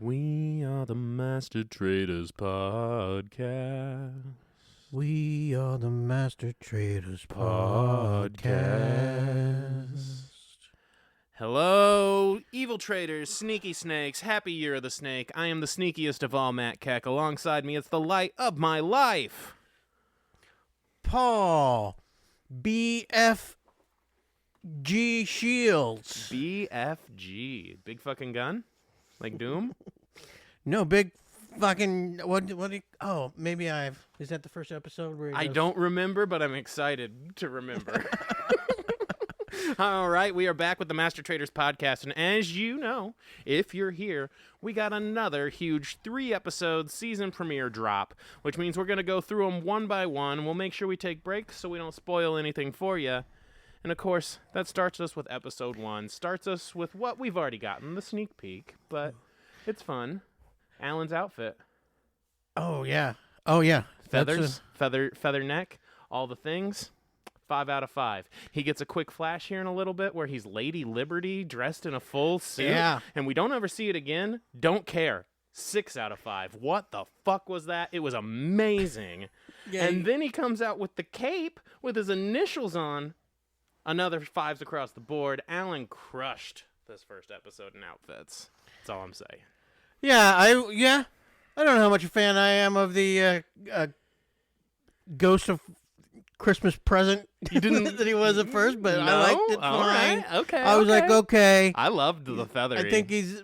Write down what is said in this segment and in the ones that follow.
We are the Master Traders Podcast. We are the Master Traders Podcast. Hello, evil traders, sneaky snakes, happy year of the snake. I am the sneakiest of all, Matt Keck. Alongside me, it's the light of my life. Paul BFG Shields. BFG. Big fucking gun? Like Doom? No, big fucking maybe is that the first episode where I don't remember, but I'm excited to remember. All right, we are back with the Master Traders Podcast, and as you know, if you're here, we got another huge 3-episode season premiere drop, which means we're going to go through them one by one. We'll make sure we take breaks so we don't spoil anything for you. And of course, that starts us with episode 1, starts us with what we've already gotten, the sneak peek, but it's fun. Alan's outfit. Oh yeah. Feathers, feather neck, all the things. 5 out of 5. He gets a quick flash here in a little bit where he's Lady Liberty dressed in a full suit. Yeah. And we don't ever see it again. Don't care. 6 out of 5. What the fuck was that? It was amazing. Yeah, and then he comes out with the cape with his initials on. Another 5s across the board. Alan crushed this first episode in outfits. That's all I'm saying. I don't know how much a fan I am of the Ghost of Christmas Present You didn't that he was at first, but No? I liked it All fine. right. Okay. I was like, okay. I loved the feathery. I think he's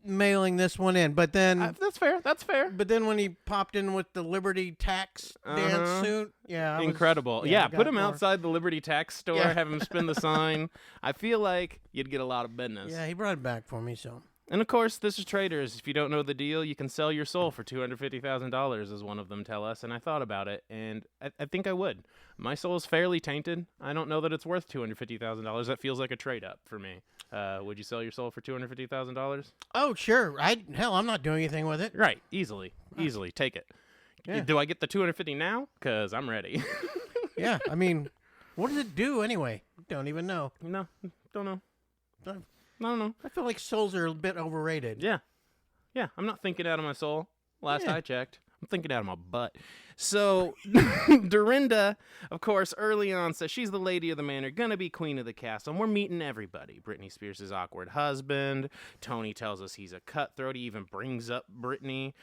mailing this one in, but then that's fair. That's fair. But then when he popped in with the Liberty tax dance suit, Incredible. I Put got him more. outside the Liberty Tax store, Yeah. have him spin the sign. I feel like you'd get a lot of business. Yeah, he brought it back for me, so. And of course, this is Traders. If you don't know the deal, you can sell your soul for $250,000, as one of them tell us. And I thought about it, and I think I would. My soul is fairly tainted. I don't know that it's worth $250,000. That feels like a trade-up for me. Would you sell your soul for $250,000? Oh, sure. I'm not doing anything with it. Right. Easily. Take it. Yeah. Do I get the $250 now? Because I'm ready. Yeah, I mean, what does it do anyway? Don't even know. No, don't know. I I don't know. feel like souls are a bit overrated. Yeah. I'm not thinking out of my soul. Last Yeah. I checked. I'm thinking out of my butt. So, Dorinda, of course, early on says she's the lady of the manor, gonna be queen of the castle, and we're meeting everybody. Britney Spears' awkward husband. Tony tells us he's a cutthroat. He even brings up Britney.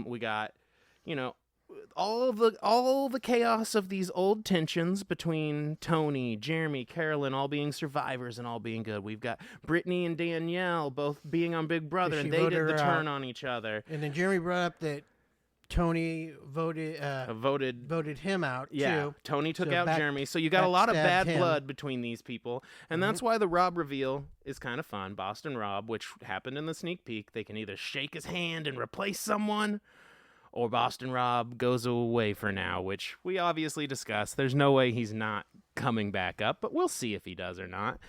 We got, all the chaos of these old tensions between Tony, Jeremy, Carolyn, all being survivors and all being good. We've got Brittany and Danielle both being on Big Brother, and they did the turn on each other. And then Jeremy brought up that Tony voted him out, too. Tony took So out Jeremy. So you got a lot of backstabbed bad him. blood between these people. And that's why the Rob reveal is kind of fun. Boston Rob, which happened in the sneak peek. They can either shake his hand and replace someone, or Boston Rob goes away for now, which we obviously discussed. There's no way he's not coming back up, but we'll see if he does or not.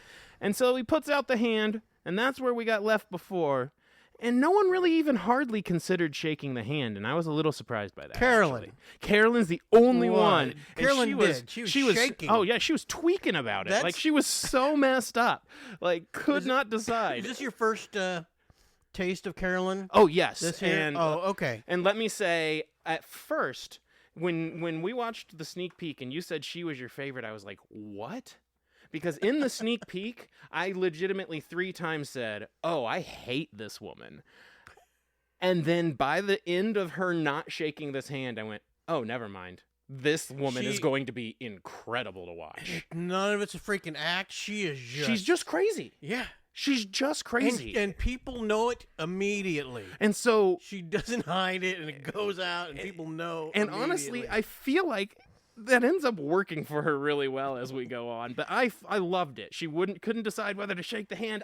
And so he puts out the hand, and that's where we got left before. And no one really even hardly considered shaking the hand, and I was a little surprised by that. Carolyn. actually. Carolyn's the only one. And Carolyn she was, did. She was shaking. Oh, yeah, she was tweaking about it. Like, she was so messed up. Like, could not decide. Is this your first taste of Carolyn? Oh, yes. This year? And, okay. And let me say, at first, when we watched the sneak peek and you said she was your favorite, I was like, what? Because in the sneak peek, I legitimately 3 times said, oh, I hate this woman. And then by the end of her not shaking this hand, I went, oh, never mind. This woman is going to be incredible to watch. None of it's a freaking act. She's just crazy. Yeah. She's just crazy. And people know it immediately. And so She doesn't hide it, and it goes out, and people know. And honestly, I feel like that ends up working for her really well as we go on. But I loved it. She couldn't decide whether to shake the hand.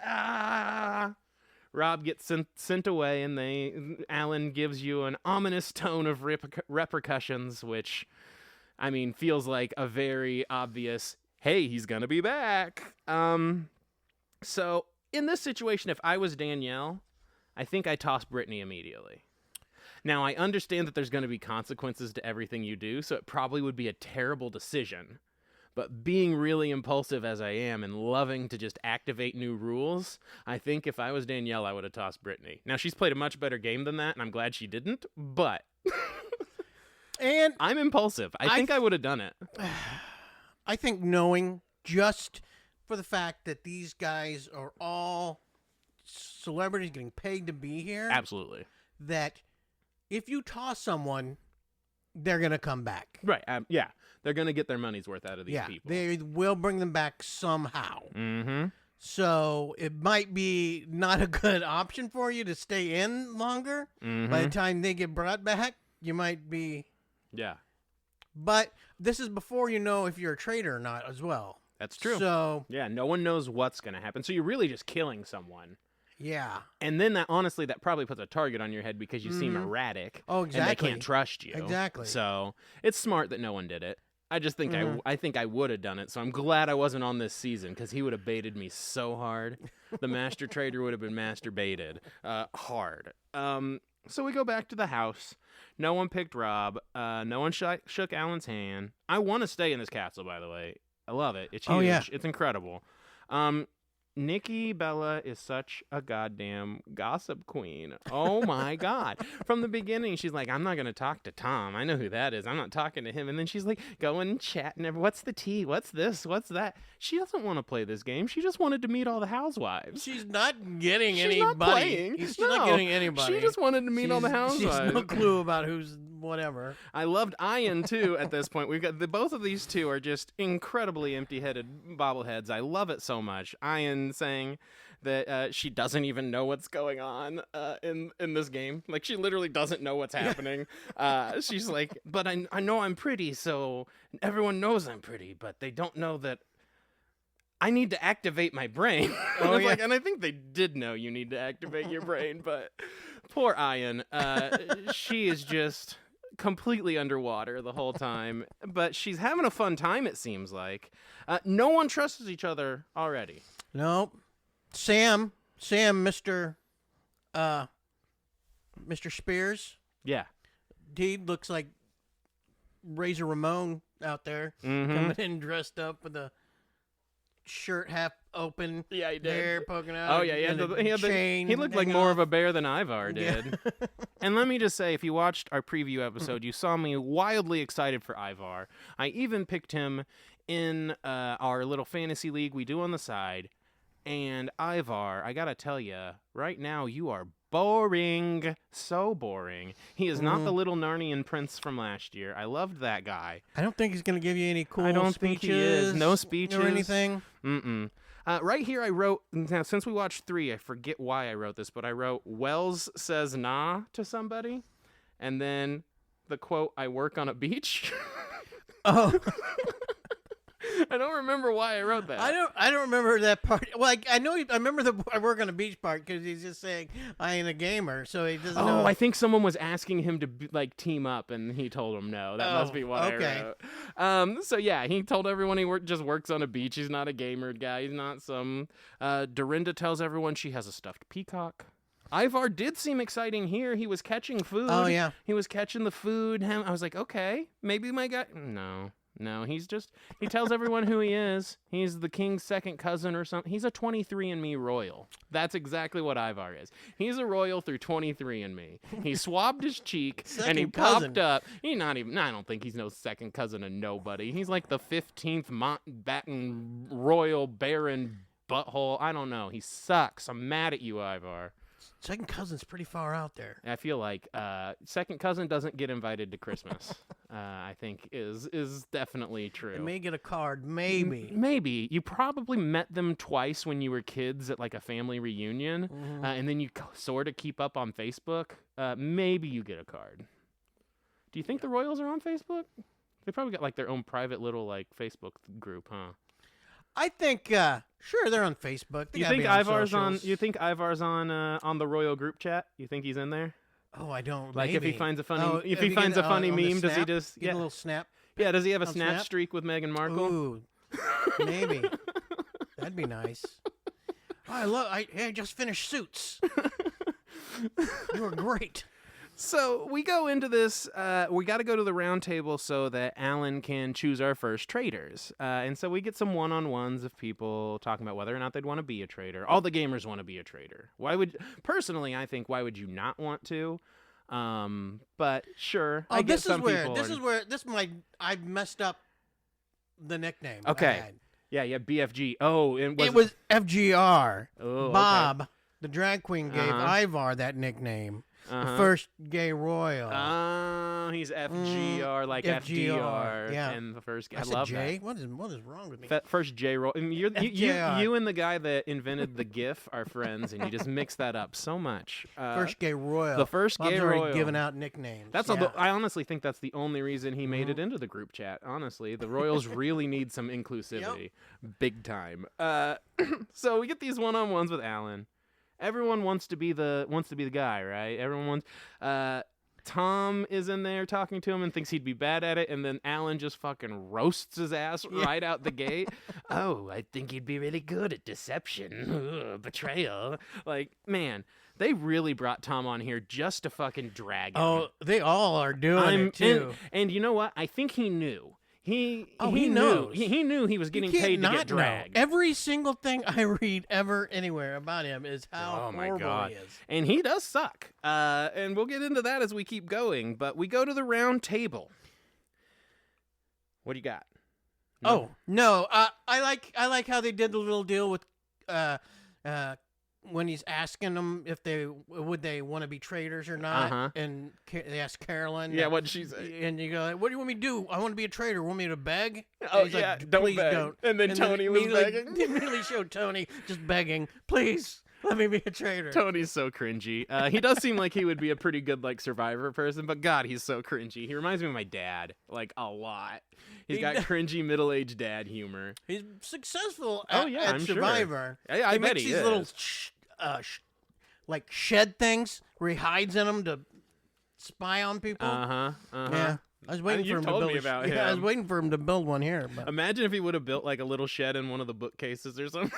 Rob gets sent away, and Alan gives you an ominous tone of repercussions, which, I mean, feels like a very obvious, hey, he's gonna be back. So in this situation, if I was Danielle, I think I toss Brittany immediately. Now, I understand that there's going to be consequences to everything you do, so it probably would be a terrible decision. But being really impulsive as I am and loving to just activate new rules, I think if I was Danielle, I would have tossed Brittany. Now, she's played a much better game than that, and I'm glad she didn't, but And I'm impulsive. I think I would have done it. I think knowing just for the fact that these guys are all celebrities getting paid to be here, Absolutely. that if you toss someone, they're going to come back. Right. Yeah. They're going to get their money's worth out of these people. They will bring them back somehow. Mm-hmm. So it might be not a good option for you to stay in longer. Mm-hmm. By the time they get brought back, you might be... Yeah. But this is before you know if you're a traitor or not as well. That's true. So... Yeah, no one knows what's going to happen. So you're really just killing someone. Yeah. And then that probably puts a target on your head because you seem erratic. Oh, exactly. And they can't trust you. Exactly. So it's smart that no one did it. I just think I think I would have done it. So I'm glad I wasn't on this season because he would have baited me so hard. The master trader would have been masturbated hard. So we go back to the house. No one picked Rob. No one shook Alan's hand. I want to stay in this castle, by the way. I love it. It's huge. Oh, yeah. It's incredible. Nikki Bella is such a goddamn gossip queen. Oh, my God. From the beginning, she's like, I'm not going to talk to Tom. I know who that is. I'm not talking to him. And then she's like, going and chatting. What's the tea? What's this? What's that? She doesn't want to play this game. She just wanted to meet all the housewives. She's not getting She's anybody. not playing. She's No. not getting anybody. She just wanted to meet all the housewives. She's no clue about who's whatever. I loved Ian, too, at this point. We've got both of these two are just incredibly empty-headed bobbleheads. I love it so much. Ian saying that she doesn't even know what's going on in this game. Like, she literally doesn't know what's happening. She's like, but I know I'm pretty, so everyone knows I'm pretty, but they don't know that I need to activate my brain. Oh, yeah. And I think they did know you need to activate your brain, but poor Ian. She is just completely underwater the whole time, but she's having a fun time, it seems like. No one trusts each other already. Nope. Sam, Mr. Spears. Yeah. He looks like Razor Ramon out there, Mm-hmm. coming in dressed up with a shirt half open. Yeah, he did. Hair poking out. Oh, yeah, chain he looked like hanging more off. of a bear than Ivar did. And let me just say, if you watched our preview episode, you saw me wildly excited for Ivar. I even picked him in our little fantasy league we do on the side. And Ivar, I gotta tell you, right now you are boring. So boring. He is not the little Narnian prince from last year. I loved that guy. I don't think he's going to give you any cool I don't speeches. think he is. No speeches. Or anything. Mm-mm. Right here I wrote, now since we watched 3, I forget why I wrote this, but I wrote, Wells says nah to somebody. And then the quote, I work on a beach. Oh. I don't remember why I wrote that. I don't remember that part. Well, I know. I remember the I work on a beach part because he's just saying I ain't a gamer, so he doesn't know. I think someone was asking him to team up, and he told him no. That must be what okay. I wrote. So yeah, he told everyone he just works on a beach. He's not a gamer guy. He's not some. Dorinda tells everyone she has a stuffed peacock. Ivar did seem exciting here. He was catching food. Oh yeah, he was catching the food. I was like, okay, maybe my guy. No, he tells everyone who he is. He's the king's second cousin or something. He's a 23andMe royal. That's exactly what Ivar is. He's a royal through 23andMe. He swabbed his cheek and he popped up. I don't think he's no second cousin of nobody. He's like the 15th Mountbatten royal baron butthole. I don't know. He sucks. I'm mad at you, Ivar. Second cousin's pretty far out there. I feel like second cousin doesn't get invited to Christmas. I think is definitely true. They may get a card, maybe. Maybe you probably met them twice when you were kids at like a family reunion, and then you sort of keep up on Facebook. Maybe you get a card. Do you think the Royals are on Facebook? They probably got like their own private little like Facebook group, huh? I think sure they're on Facebook. You think Ivar's on? You think Ivar's on the Royal group chat? You think he's in there? Oh, I don't. Like maybe. If he finds a funny, meme, does he just get a little snap? Yeah, does he have a snap streak with Meghan Markle? Ooh, maybe. That'd be nice. Oh, I just finished Suits. You were great. So we go into this. We got to go to the round table so that Alan can choose our first traitors. And so we get some one-on-ones of people talking about whether or not they'd want to be a traitor. All the gamers want to be a traitor. Personally, I think, why would you not want to? But sure. Oh, I get this is some where people this is where this might I messed up the nickname. I Okay. had. Yeah, BFG. Oh, It was FGR. Oh, Bob, the drag queen, gave Uh-huh. Ivar that nickname. The Uh-huh. first gay royal. Oh, he's FGR, like FGR, FDR. yeah. And the first guy. I I said love J. that. What is wrong with me? First J roll. And FJR. you and the guy that invented the GIF are friends, and you just mix that up so much. First gay royal. the first Bob's gay already royal. giving out nicknames. That's yeah. I honestly think that's the only reason he made it into the group chat. Honestly, the Royals really need some inclusivity, big time. So we get these one-on-ones with Alan. Everyone wants to be the guy, right? Everyone wants. Tom is in there talking to him and thinks he'd be bad at it, and then Alan just fucking roasts his ass right out the gate. Oh, I think he'd be really good at deception, betrayal. Like, man, they really brought Tom on here just to fucking drag him. Oh, they all are doing it too. And you know what? I think he knew. He knows. knew. He knew he was getting You can't paid to not get dragged. know. Every single thing I read ever anywhere about him is how Oh my horrible God. he is. And he does suck. And we'll get into that as we keep going. But we go to the round table. What do you got? Oh no, I like how they did the little deal with when he's asking them if they want to be traitors or not, Uh-huh. and they ask Carolyn. Yeah, what did she say? And you go, like, "What do you want me to do? I want to be a traitor. Want me to beg?" Oh, And he's yeah, like, don't please beg. don't. And then Tony was immediately- begging. Immediately showed Tony just begging, "Please let me be a traitor." Tony's so cringy. He does seem like he would be a pretty good like Survivor person, but God, he's so cringy. He reminds me of my dad, like a lot. He's got cringy middle-aged dad humor. He's successful Oh, at, yeah, at I'm sure. Survivor. I he bet makes he these is. little like shed things where he hides in them to spy on people. Yeah, I was waiting for You've him to told build. me about Yeah, I was him. waiting for him to build one here. But Imagine if he would have built like a little shed in one of the bookcases or something.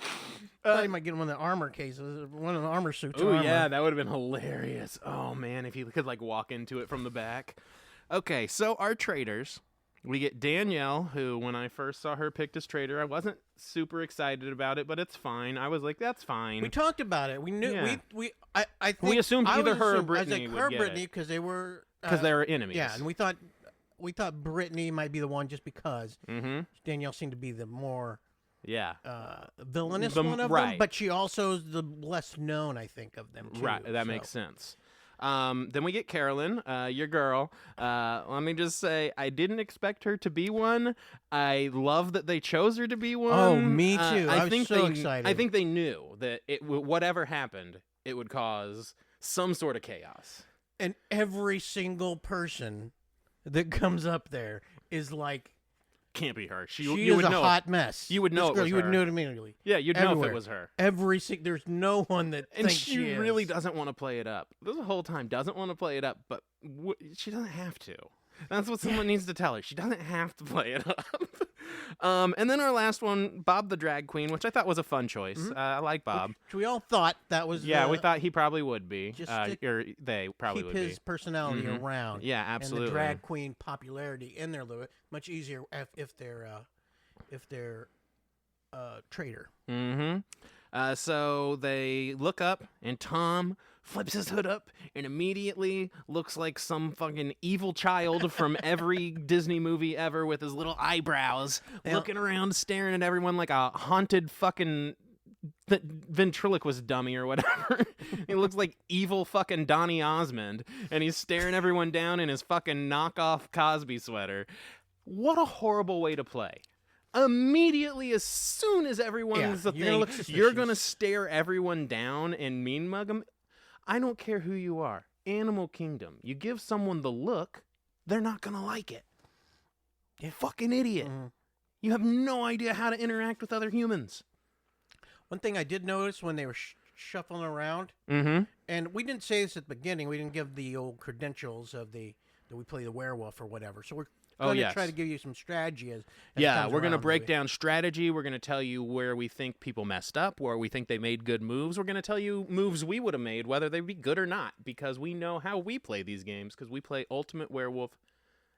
I thought he might get one of the armor cases, one of the armor suits. Oh armor. yeah, that would have been hilarious. Oh man, if he could like walk into it from the back. Okay, so our traitors. We get Danielle, who when I first saw her picked as traitor, I wasn't super excited about it, but it's fine. I was like, that's fine. We talked about it. We knew. Yeah. I think We assumed I either was her or assuming- Brittany I was like, would her get Brittany it. because they were Because they were enemies. Yeah, and we thought Brittany might be the one just because Mm-hmm. Danielle seemed to be the more Yeah. villainous The- one of right. them, but she also is the less known, I think, of them too. Right, that so. makes sense. Then we get Carolyn, your girl. Let me just say, I didn't expect her to be one. I love that they chose her to be one. Oh, me too. I was think so they, excited. I think they knew that whatever happened, it would cause some sort of chaos. And every single person that comes up there is like, Can't be her. she You is would a know. hot mess. You would know This it girl, was you would her. know it immediately. Yeah, you'd know if Everywhere. it was her. There's no one that And thinks she is. really doesn't want to play it up. This whole time doesn't want to play it up, but she doesn't have to. That's what someone needs to tell her. She doesn't have to play it up. And then our last one, Bob the drag queen, which I thought was a fun choice. Mm-hmm. I like Bob. Which we all thought that was. Yeah, we thought he probably would be. just to Or they probably keep would his personality Mhm. around. Yeah, absolutely. And the drag queen popularity in there a little bit much easier if they're traitor. be. Mm-hmm. So they look up, and Tom flips his hood up and immediately looks like some fucking evil child from every Disney movie ever with his little eyebrows, looking around, staring at everyone like a haunted fucking ventriloquist dummy or whatever. He looks like evil fucking Donny Osmond, and he's staring everyone down in his fucking knockoff Cosby sweater. What a horrible way to play. Immediately, as soon as everyone's the you're gonna thing, look you're suspicious. gonna stare everyone down and mean mug them. I don't care who you are. Animal Kingdom. You give someone the look, they're not gonna like it. You fucking idiot. Mhm. You have no idea how to interact with other humans. One thing I did notice when they were shuffling around, Mm-hmm. and we didn't say this at the beginning, we didn't give the old credentials of the we play the werewolf or whatever. So we're Oh, going to yes. try to give you some strategy as Yeah, it comes we're going to around, break maybe. down strategy. We're going to tell you where we think people messed up, where we think they made good moves. We're going to tell you moves we would have made, whether they be good or not, because we know how we play these games, because we play Ultimate Werewolf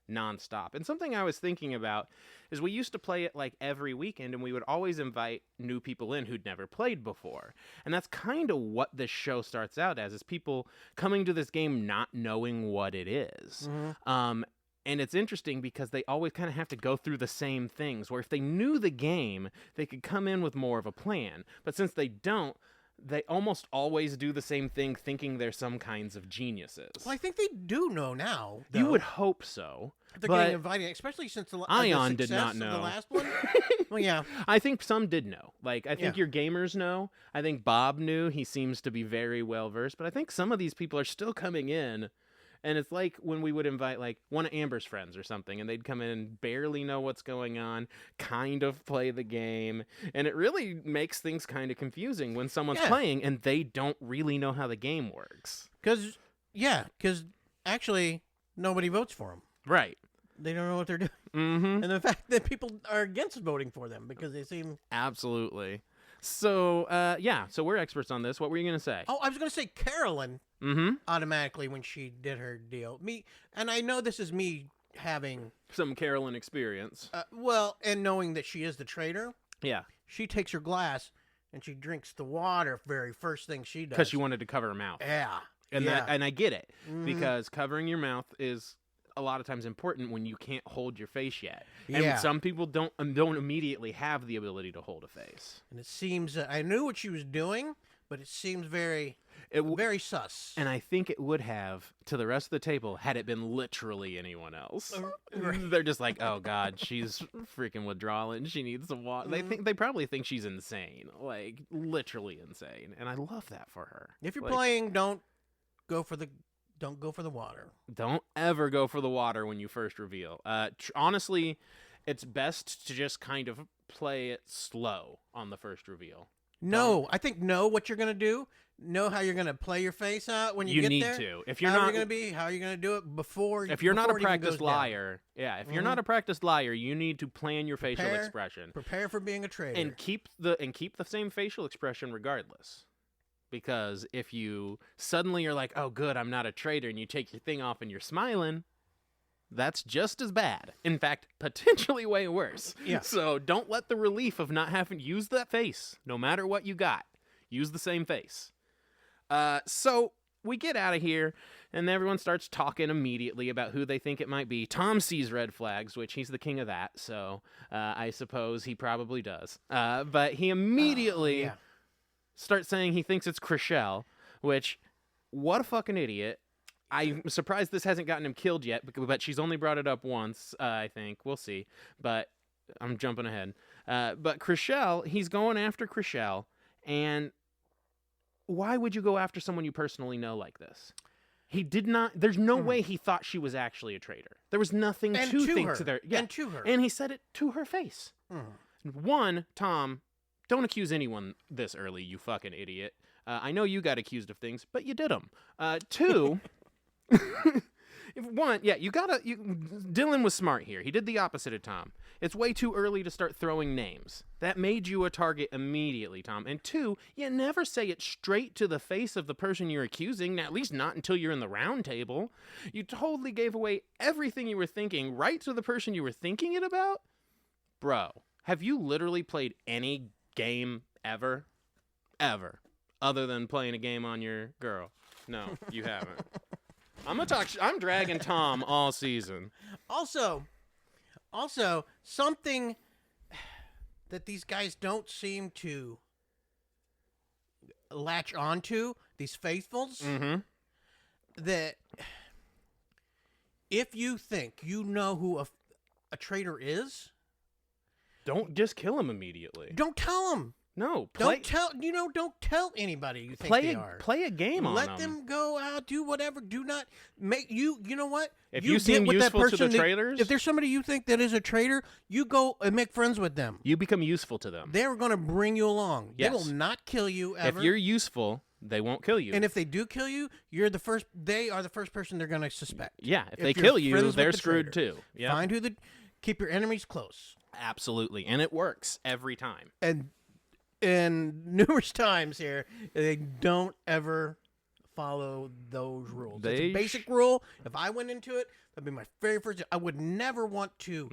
nonstop. And something I was thinking about is we used to play it like every weekend, and we would always invite new people in who'd never played before. And that's kind of what this show starts out as, is people coming to this game not knowing what it is. And it's interesting because they always kind of have to go through the same things, where if they knew the game, they could come in with more of a plan. But since they don't, they almost always do the same thing, thinking they're some kinds of geniuses. Well, I think they do know now. You though. would hope so. They're but getting invited, especially since the Ion the did not success of know. the last one. Well, yeah. I think some did know. Like, I think Yeah. your gamers know. I think Bob knew. He seems to be very well versed. But I think some of these people are still coming in. And it's like when we would invite, like, one of Amber's friends or something, and they'd come in and barely know what's going on, kind of play the game. And it really makes things kind of confusing when someone's Yeah. playing and they don't really know how the game works. Because actually nobody votes for them. Right. They don't know what they're doing. Mm-hmm. And the fact that people are against voting for them because they seem... Absolutely. So, so we're experts on this. What were you going to say? Oh, I was going to say Carolyn Mm-hmm. automatically when she did her deal. And I know this is me having... Some Carolyn experience. and knowing that she is the traitor, Yeah. she takes her glass and she drinks the water very first thing she does. Because she wanted to cover her mouth. Yeah. And yeah. and I get it, Mhm. because covering your mouth is a lot of times important when you can't hold your face yet. Yeah. And some people don't immediately have the ability to hold a face. And it seems that I knew what she was doing, but it seems very, It w- very sus. and I think it would have to the rest of the table had it been literally anyone else. Right. They're just like, oh God, she's freaking withdrawing. She needs some water. They probably think she's insane, like literally insane. And I love that for her. If you're Like, playing, don't go for the water. Don't ever go for the water when you first reveal. Honestly, it's best to just kind of play it slow on the first reveal. No, I think know what you're gonna do. Know how you're gonna play your face out when you get need there. to. If you're how not, are you gonna be? How are you gonna do it before? if you're not a before it even practiced goes down? liar, if you're not a practiced liar, you need to plan your facial Prepare. expression Prepare for being a traitor. and keep the same facial expression regardless. Because if you suddenly are like, oh good, I'm not a traitor, and you take your thing off and you're smiling, that's just as bad. In fact, potentially way worse. Yeah. So don't let the relief of not having to use that face, no matter what you got. Use the same face. So we get out of here, and everyone starts talking immediately about who they think it might be. Tom sees red flags, which he's the king of that, so I suppose he probably does. But he immediately yeah. starts saying he thinks it's Chriselle, which, what a fucking idiot. I'm surprised this hasn't gotten him killed yet, but she's only brought it up once, I think. We'll see. But I'm jumping ahead. But Chriselle, he's going after Chriselle, and why would you go after someone you personally know like this? He did not. There's no way he thought she was actually a traitor. There was nothing And to to think her. to there. And to her. And he said it to her face. Mhm. One, Tom, don't accuse anyone this early, you fucking idiot. I know you got accused of things, but you did them. Two, Dylan was smart here. He did the opposite of Tom. It's way too early to start throwing names. That made you a target immediately, Tom. And two, you never say it straight to the face of the person you're accusing, at least not until you're in the round table. You totally gave away everything you were thinking right to the person you were thinking it about? Bro, have you literally played any game ever? Ever. Other than playing a game on your girl? No, you haven't. I'm dragging Tom all season. Also, something that these guys don't seem to latch onto, these faithfuls, that if you think you know who a traitor is, Don't just kill him immediately. don't tell them. No, Don't tell anybody you think they are. play a game on Let them go out, do whatever. Do not make you know what? If you seem get with that useful to the person that- traitors- if there's somebody you think that is a traitor, you go and make friends with them. You become useful to them. They're going to bring you along. Yes. They will not kill you ever. If you're useful, They won't kill you. And if they do kill you, they are the first person they're going to suspect. Yeah, if they you're kill you, friends they're with the screwed traitor. too. Yeah, Keep your enemies close. absolutely, and it works every time. And numerous times here, they don't ever follow those rules. It's a basic rule. If I went into it, that'd be my very first. I would never want to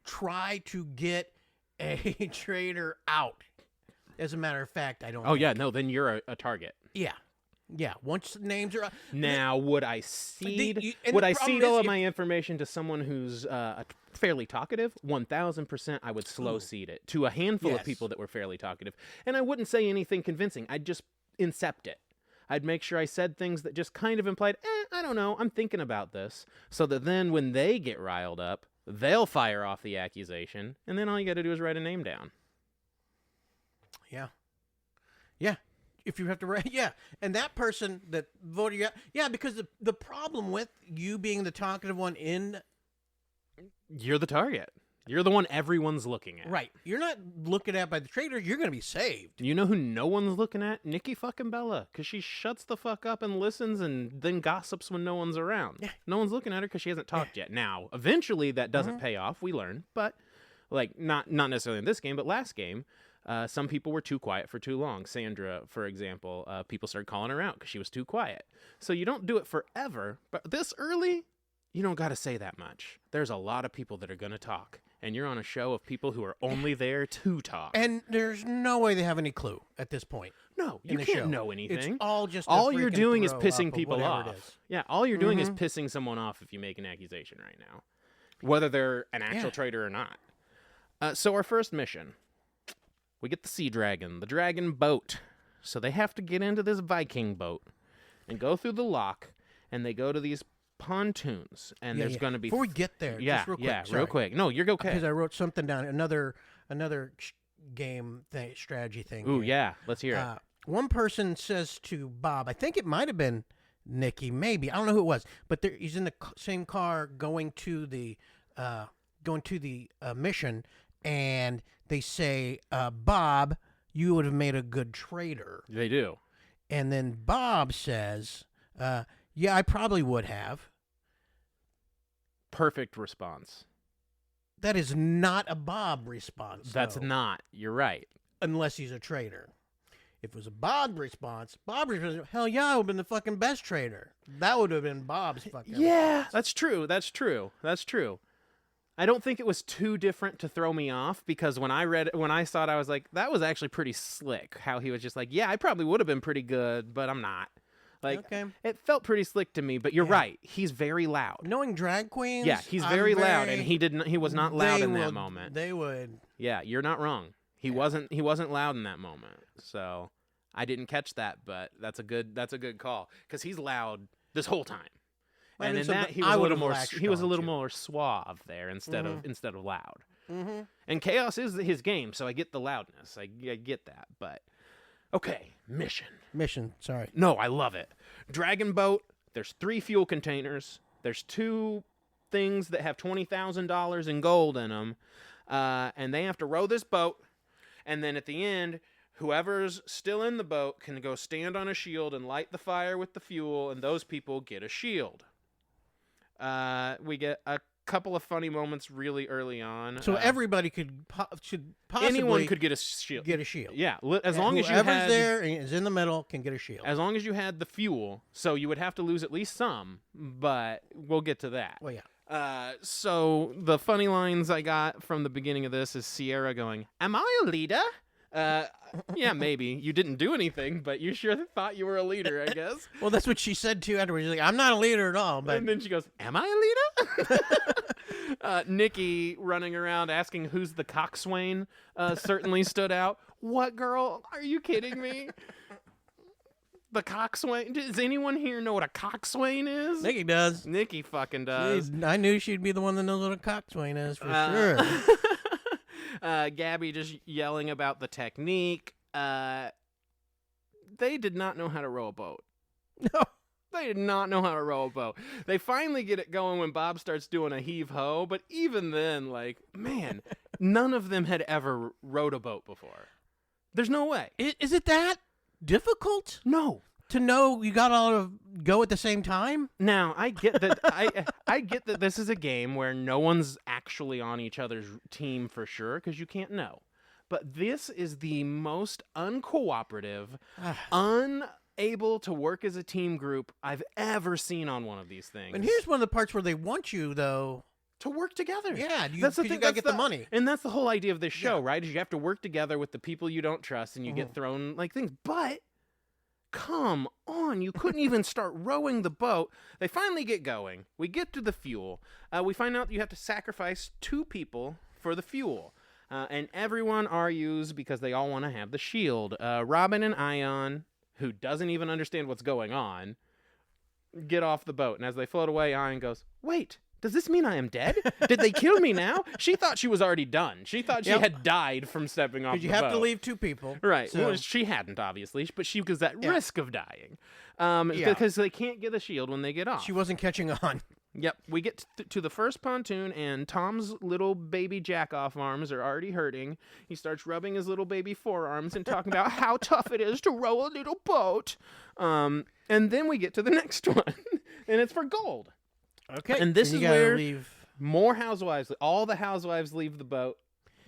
try to get a traitor out. As a matter of fact, I don't. Oh yeah, no, then you're a target. Yeah. Yeah, once the names are now, would I cede? Would I cede all of my information to someone who's fairly talkative? 1,000%, I would slow cede it to a handful of people that were fairly talkative, and I wouldn't say anything convincing. I'd just incept it. I'd make sure I said things that just kind of implied, I don't know, I'm thinking about this, so that then when they get riled up, they'll fire off the accusation, and then all you got to do is write a name down. Yeah. Yeah. If you have to write, yeah. And that person that voted you out, yeah, because the problem with you being the talkative one you're the target. You're the one everyone's looking at. Right. You're not looking at by the traitors. You're going to be saved. You know who no one's looking at? Nikki fucking Bella. Because she shuts the fuck up and listens and then gossips when no one's around. Yeah. No one's looking at her because she hasn't talked yet. Now, eventually that doesn't pay off. We learn. But, like, not necessarily in this game, but last game, some people were too quiet for too long. Sandra, for example, people started calling her out because she was too quiet. So you don't do it forever, but this early, you don't got to say that much. There's a lot of people that are going to talk, and you're on a show of people who are only there to talk. And there's no way they have any clue at this point. No, you can't know anything. It's all just all you're doing is pissing people off. off. Yeah, all you're doing is pissing someone off if you make an accusation right now, whether they're an actual traitor or not. So our first mission. We get the sea dragon, the dragon boat. So they have to get into this Viking boat and go through the lock, and they go to these pontoons, and there's going to be... Before we get there, just real quick. Real quick. No, you're okay. Because I wrote something down, another game strategy thing. Ooh, yeah. Let's hear it. One person says to Bob, I think it might have been Nikki, maybe. I don't know who it was, but he's in the same car going to the mission, and they say, Bob, you would have made a good traitor. They do. And then Bob says, yeah, I probably would have. Perfect response. That is not a Bob response. That's not. You're right. Unless he's a traitor. If it was a Bob response, hell yeah, I would have been the fucking best traitor. That would have been Bob's fucking response. That's true. That's true. I don't think it was too different to throw me off, because when I saw it, I was like, that was actually pretty slick. How he was just like, yeah, I probably would have been pretty good, but I'm not. Like, it felt pretty slick to me. But you're right. He's very loud. Knowing drag queens, yeah, he's very loud, and he was not loud in that moment. They would. Yeah, you're not wrong. He wasn't loud in that moment. So I didn't catch that, but that's a good call, because he's loud this whole time. And in that, he was a little more suave there instead of loud. Mm-hmm. And chaos is his game, so I get the loudness. I get that. But okay, mission. Sorry. No, I love it. Dragon boat. There's 3 fuel containers. There's 2 things that have $20,000 in gold in them, and they have to row this boat. And then at the end, whoever's still in the boat can go stand on a shield and light the fire with the fuel, and those people get a shield. We get a couple of funny moments really early on. So everybody should possibly... Anyone could get a shield. Yeah, as long as you had... Whoever's there and is in the middle can get a shield. As long as you had the fuel, so you would have to lose at least some, but we'll get to that. Well, yeah. So the funny lines I got from the beginning of this is Sierra going, "Am I a leader?" Yeah, maybe. You didn't do anything, but you sure thought you were a leader, I guess. Well, that's what she said, too, afterwards. She's like, I'm not a leader at all. But... And then she goes, "Am I a leader?" Nikki running around asking who's the coxswain certainly stood out. What, girl? Are you kidding me? The coxswain? Does anyone here know what a coxswain is? Nikki does. Nikki fucking does. I knew she'd be the one that knows what a coxswain is, for sure. Gabby just yelling about the technique. They did not know how to row a boat. No. They did not know how to row a boat. They finally get it going when Bob starts doing a heave-ho, but even then, like, man, none of them had ever rowed a boat before. There's no way. Is it that? difficult No. to know you got all to go at the same time? Now, I get that I get that this is a game where no one's actually on each other's team for sure because you can't know. But this is the most uncooperative, unable to work as a team group I've ever seen on one of these things. And here's one of the parts where they want you, though, to work together. Yeah, that's the thing. You gotta get the money. And that's the whole idea of this show, right? Is you have to work together with the people you don't trust and you get thrown like things. But come on, you couldn't even start rowing the boat. They finally get going. We get to the fuel. We find out you have to sacrifice 2 people for the fuel. And everyone argues because they all want to have the shield. Robin and Ion, who doesn't even understand what's going on, get off the boat. And as they float away, Ion goes, "Wait, does this mean I am dead? Did they kill me now?" She thought she was already done. She thought she had died from stepping off the boat. Because you have to leave 2 people. Right. So. Well, she hadn't, obviously, but she was at risk of dying. Because they can't get the shield when they get off. She wasn't catching on. Yep. We get to the first pontoon, and Tom's little baby jack-off arms are already hurting. He starts rubbing his little baby forearms and talking about how tough it is to row a little boat. And then we get to the next one, and it's for gold. Okay. And this is where more housewives, all the housewives leave the boat.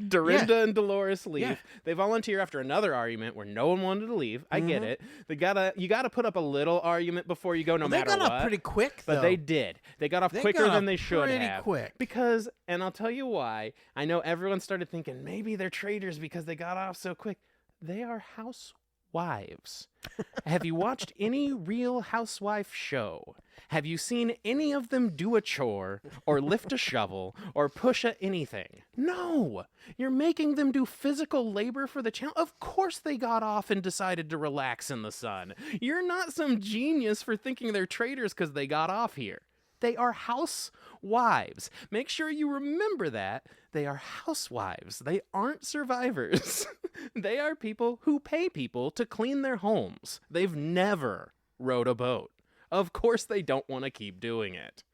Dorinda and Dolores leave. Yeah. They volunteer after another argument where no one wanted to leave. I get it. You gotta put up a little argument before you go, no matter what. They got off pretty quick, though. But they did. They got off quicker than they should have. Pretty quick. Because, and I'll tell you why. I know everyone started thinking maybe they're traitors because they got off so quick. They are housewives. Have you watched any Real Housewife show? Have you seen any of them do a chore or lift a shovel or push at anything? No. You're making them do physical labor for the channel. Of course they got off and decided to relax in the sun. You're not some genius for thinking they're traitors because they got off here. They are housewives. Make sure you remember that. They are housewives. They aren't survivors. They are people who pay people to clean their homes. They've never rowed a boat. Of course they don't want to keep doing it.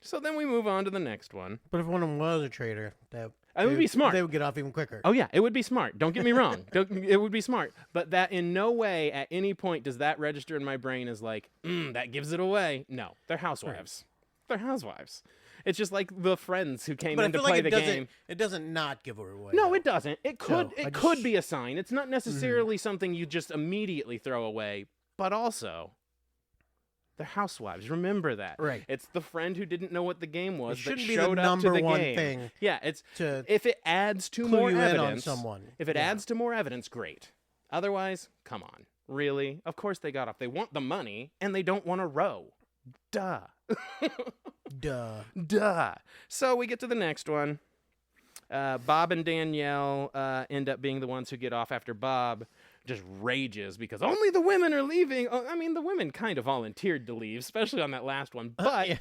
So then we move on to the next one. But if one of them was a traitor, it would be smart. They would get off even quicker. Oh, yeah, it would be smart. Don't get me wrong. It would be smart. But that in no way at any point does that register in my brain as like, that gives it away. No, they're housewives. They're housewives. It's just like the friends who came in to play the game. It doesn't not give her away. No, it doesn't. It could. It could be a sign. It's not necessarily something you just immediately throw away. But also, they're housewives. Remember that. Right. It's the friend who didn't know what the game was that shouldn't showed be the up to the number one game. thing. Yeah, it's to if it adds to clue more you in evidence. on someone. If it adds to more evidence, great. Otherwise, come on. Really? Of course they got off. They want the money and they don't want to row. Duh. Duh. So we get to the next one. Bob and Danielle end up being the ones who get off after Bob just rages because only the women are leaving. I mean, the women kind of volunteered to leave, especially on that last one. But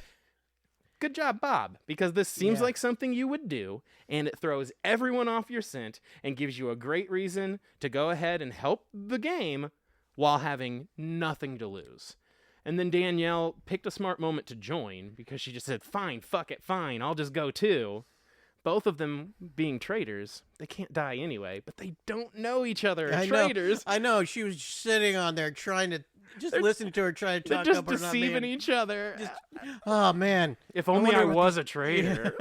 good job, Bob, because this seems like something you would do, and it throws everyone off your scent and gives you a great reason to go ahead and help the game while having nothing to lose. And then Danielle picked a smart moment to join because she just said, fine, fuck it, fine, I'll just go too. Both of them being traitors, they can't die anyway, but they don't know each other are traitors. I know. She was sitting on there trying to listen to her try to talk they're up just deceiving each other. Oh, man. If only I was a traitor.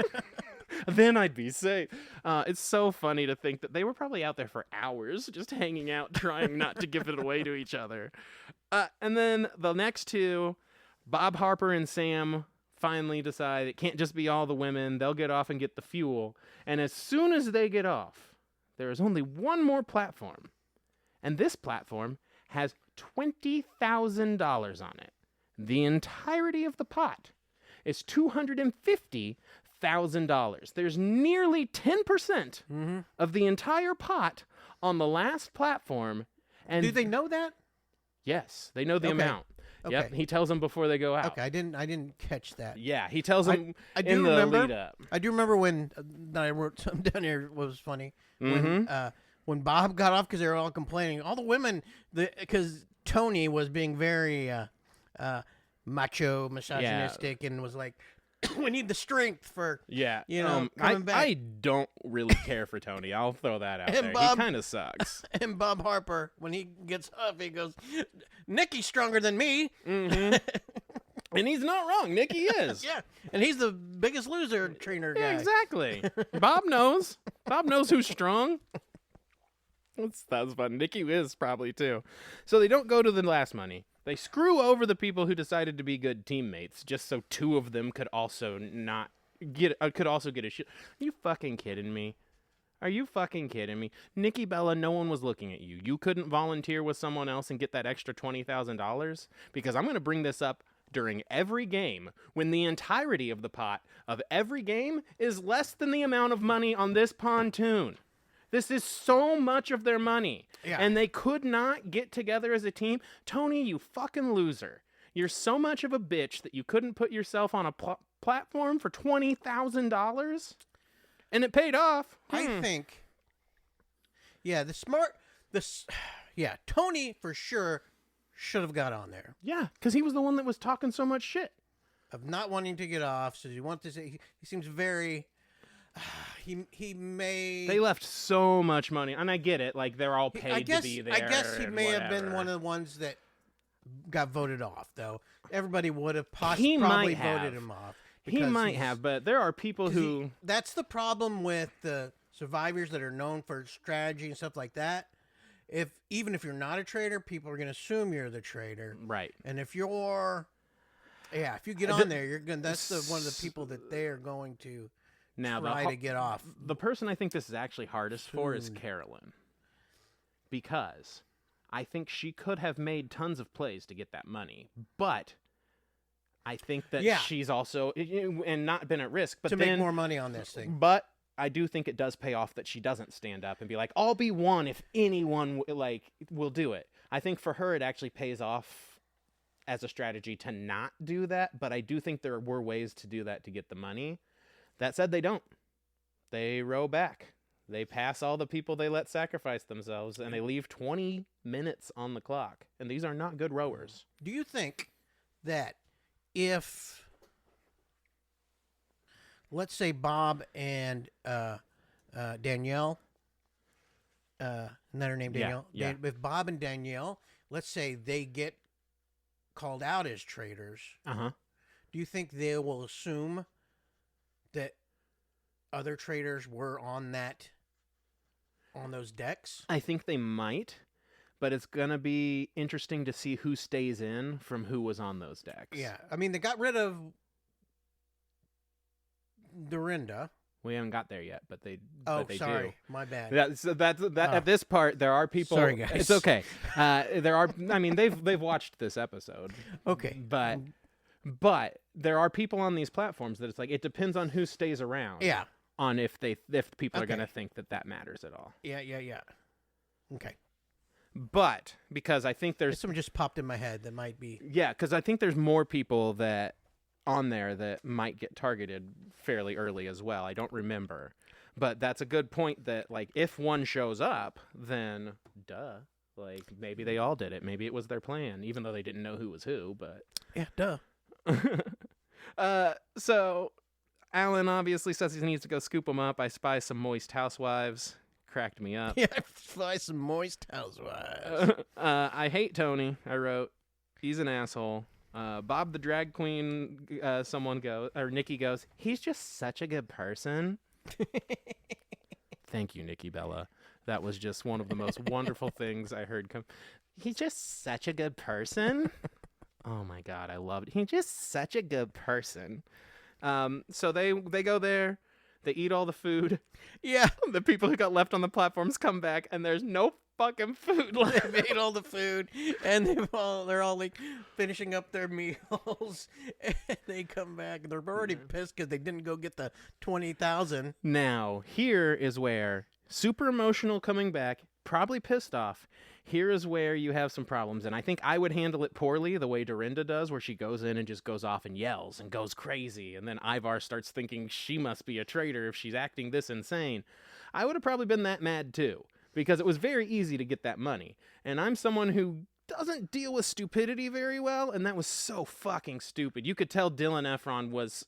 Then I'd be safe. It's so funny to think that they were probably out there for hours just hanging out, trying not to give it away to each other. And then the next two, Bob Harper and Sam finally decide it can't just be all the women. They'll get off and get the fuel. And as soon as they get off, there is only one more platform. And this platform has $20,000 on it. The entirety of the pot is $250,000. There's nearly 10% of the entire pot on the last platform. And do they know that? Yes, they know the amount. Okay. Yep, he tells them before they go out. Okay, I didn't catch that. Yeah, he tells them I in the lead up. I do remember when I wrote something down here. What was funny when Bob got off because they were all complaining. All the women, because Tony was being very macho, misogynistic, and was like, we need the strength for Yeah, coming back. I don't really care for Tony. I'll throw that out And there. Bob- He kind of sucks. And Bob Harper, when he gets up, he goes, "Nikki's stronger than me." Mm-hmm. And he's not wrong. Nicky is. Yeah, and he's the biggest loser trainer guy. Yeah, exactly. Bob knows. Bob knows who's strong. That's fun. Nicky is probably too. So they don't go to the last money. They screw over the people who decided to be good teammates, just so two of them could also not get a shit. Are you fucking kidding me? Are you fucking kidding me? Nikki Bella, no one was looking at you. You couldn't volunteer with someone else and get that extra $20,000? Because I'm going to bring this up during every game when the entirety of the pot of every game is less than the amount of money on this pontoon. This is so much of their money. Yeah. And they could not get together as a team. Tony, you fucking loser. You're so much of a bitch that you couldn't put yourself on a platform for $20,000? And it paid off. I think, Tony for sure should have got on there. Yeah, because he was the one that was talking so much shit. Of not wanting to get off, so you want to say he seems very. He may. They left so much money, and I get it. Like they're all paid to be there. I guess he may have been whatever. one of the ones that got voted off, though. Everybody would have He probably might have. voted him off. He might have, but there are people who. That's the problem with the survivors that are known for strategy and stuff like that. Even if you're not a traitor, people are going to assume you're the traitor. Right. And if you're, if you get on there, you're going. That's one of the people that they are going to try to get off. The person I think this is actually hardest for is Carolyn, because I think she could have made tons of plays to get that money, but I think that she's also and not been at risk, but to make more money on this thing. But I do think it does pay off that she doesn't stand up and be like, I'll be one if anyone will do it. I think for her, it actually pays off as a strategy to not do that. But I do think there were ways to do that to get the money. That said, they don't. They row back. They pass all the people they let sacrifice themselves, and they leave 20 minutes on the clock. And these are not good rowers. Do you think that if, let's say Bob and Danielle, isn't that her name, Danielle? Yeah. If Bob and Danielle, let's say they get called out as traitors, do you think they will assume that other traitors were on those decks? I think they might, but it's going to be interesting to see who stays in from who was on those decks. Yeah. I mean, they got rid of Dorinda. We haven't got there yet, but they sorry. do. My bad. At this part, there are people. Sorry, guys. It's okay. There are. I mean, they've watched this episode. Okay. But there are people on these platforms that it's like it depends on who stays around. Yeah. On if people are going to think that matters at all. Yeah. Okay. But because I think there's something just popped in my head that might be. Yeah, because I think there's more people that on there that might get targeted fairly early as well. I don't remember, but that's a good point. That like if one shows up, then duh. Like maybe they all did it. Maybe it was their plan, even though they didn't know who was who. But yeah, duh. So Alan obviously says he needs to go scoop them up. I spy some moist housewives. Cracked me up. Yeah, I spy some moist housewives. I hate Tony, I wrote. He's an asshole. Bob the drag queen, Nikki goes, he's just such a good person. Thank you, Nikki Bella. That was just one of the most wonderful things I heard come. He's just such a good person. Oh my God, I love it. He's just such a good person. So they go there. They eat all the food. Yeah. The people who got left on the platforms come back, and there's no fucking food left. They ate all the food, and they're all like finishing up their meals, and they come back. They're already pissed because they didn't go get the 20,000. Now, here is where super emotional coming back, probably pissed off. Here is where you have some problems, and I think I would handle it poorly the way Dorinda does, where she goes in and just goes off and yells and goes crazy, and then IVAR starts thinking she must be a traitor if she's acting this insane. I would have probably been that mad too, because it was very easy to get that money, and I'm someone who doesn't deal with stupidity very well, and that was so fucking stupid. You could tell Dylan Efron was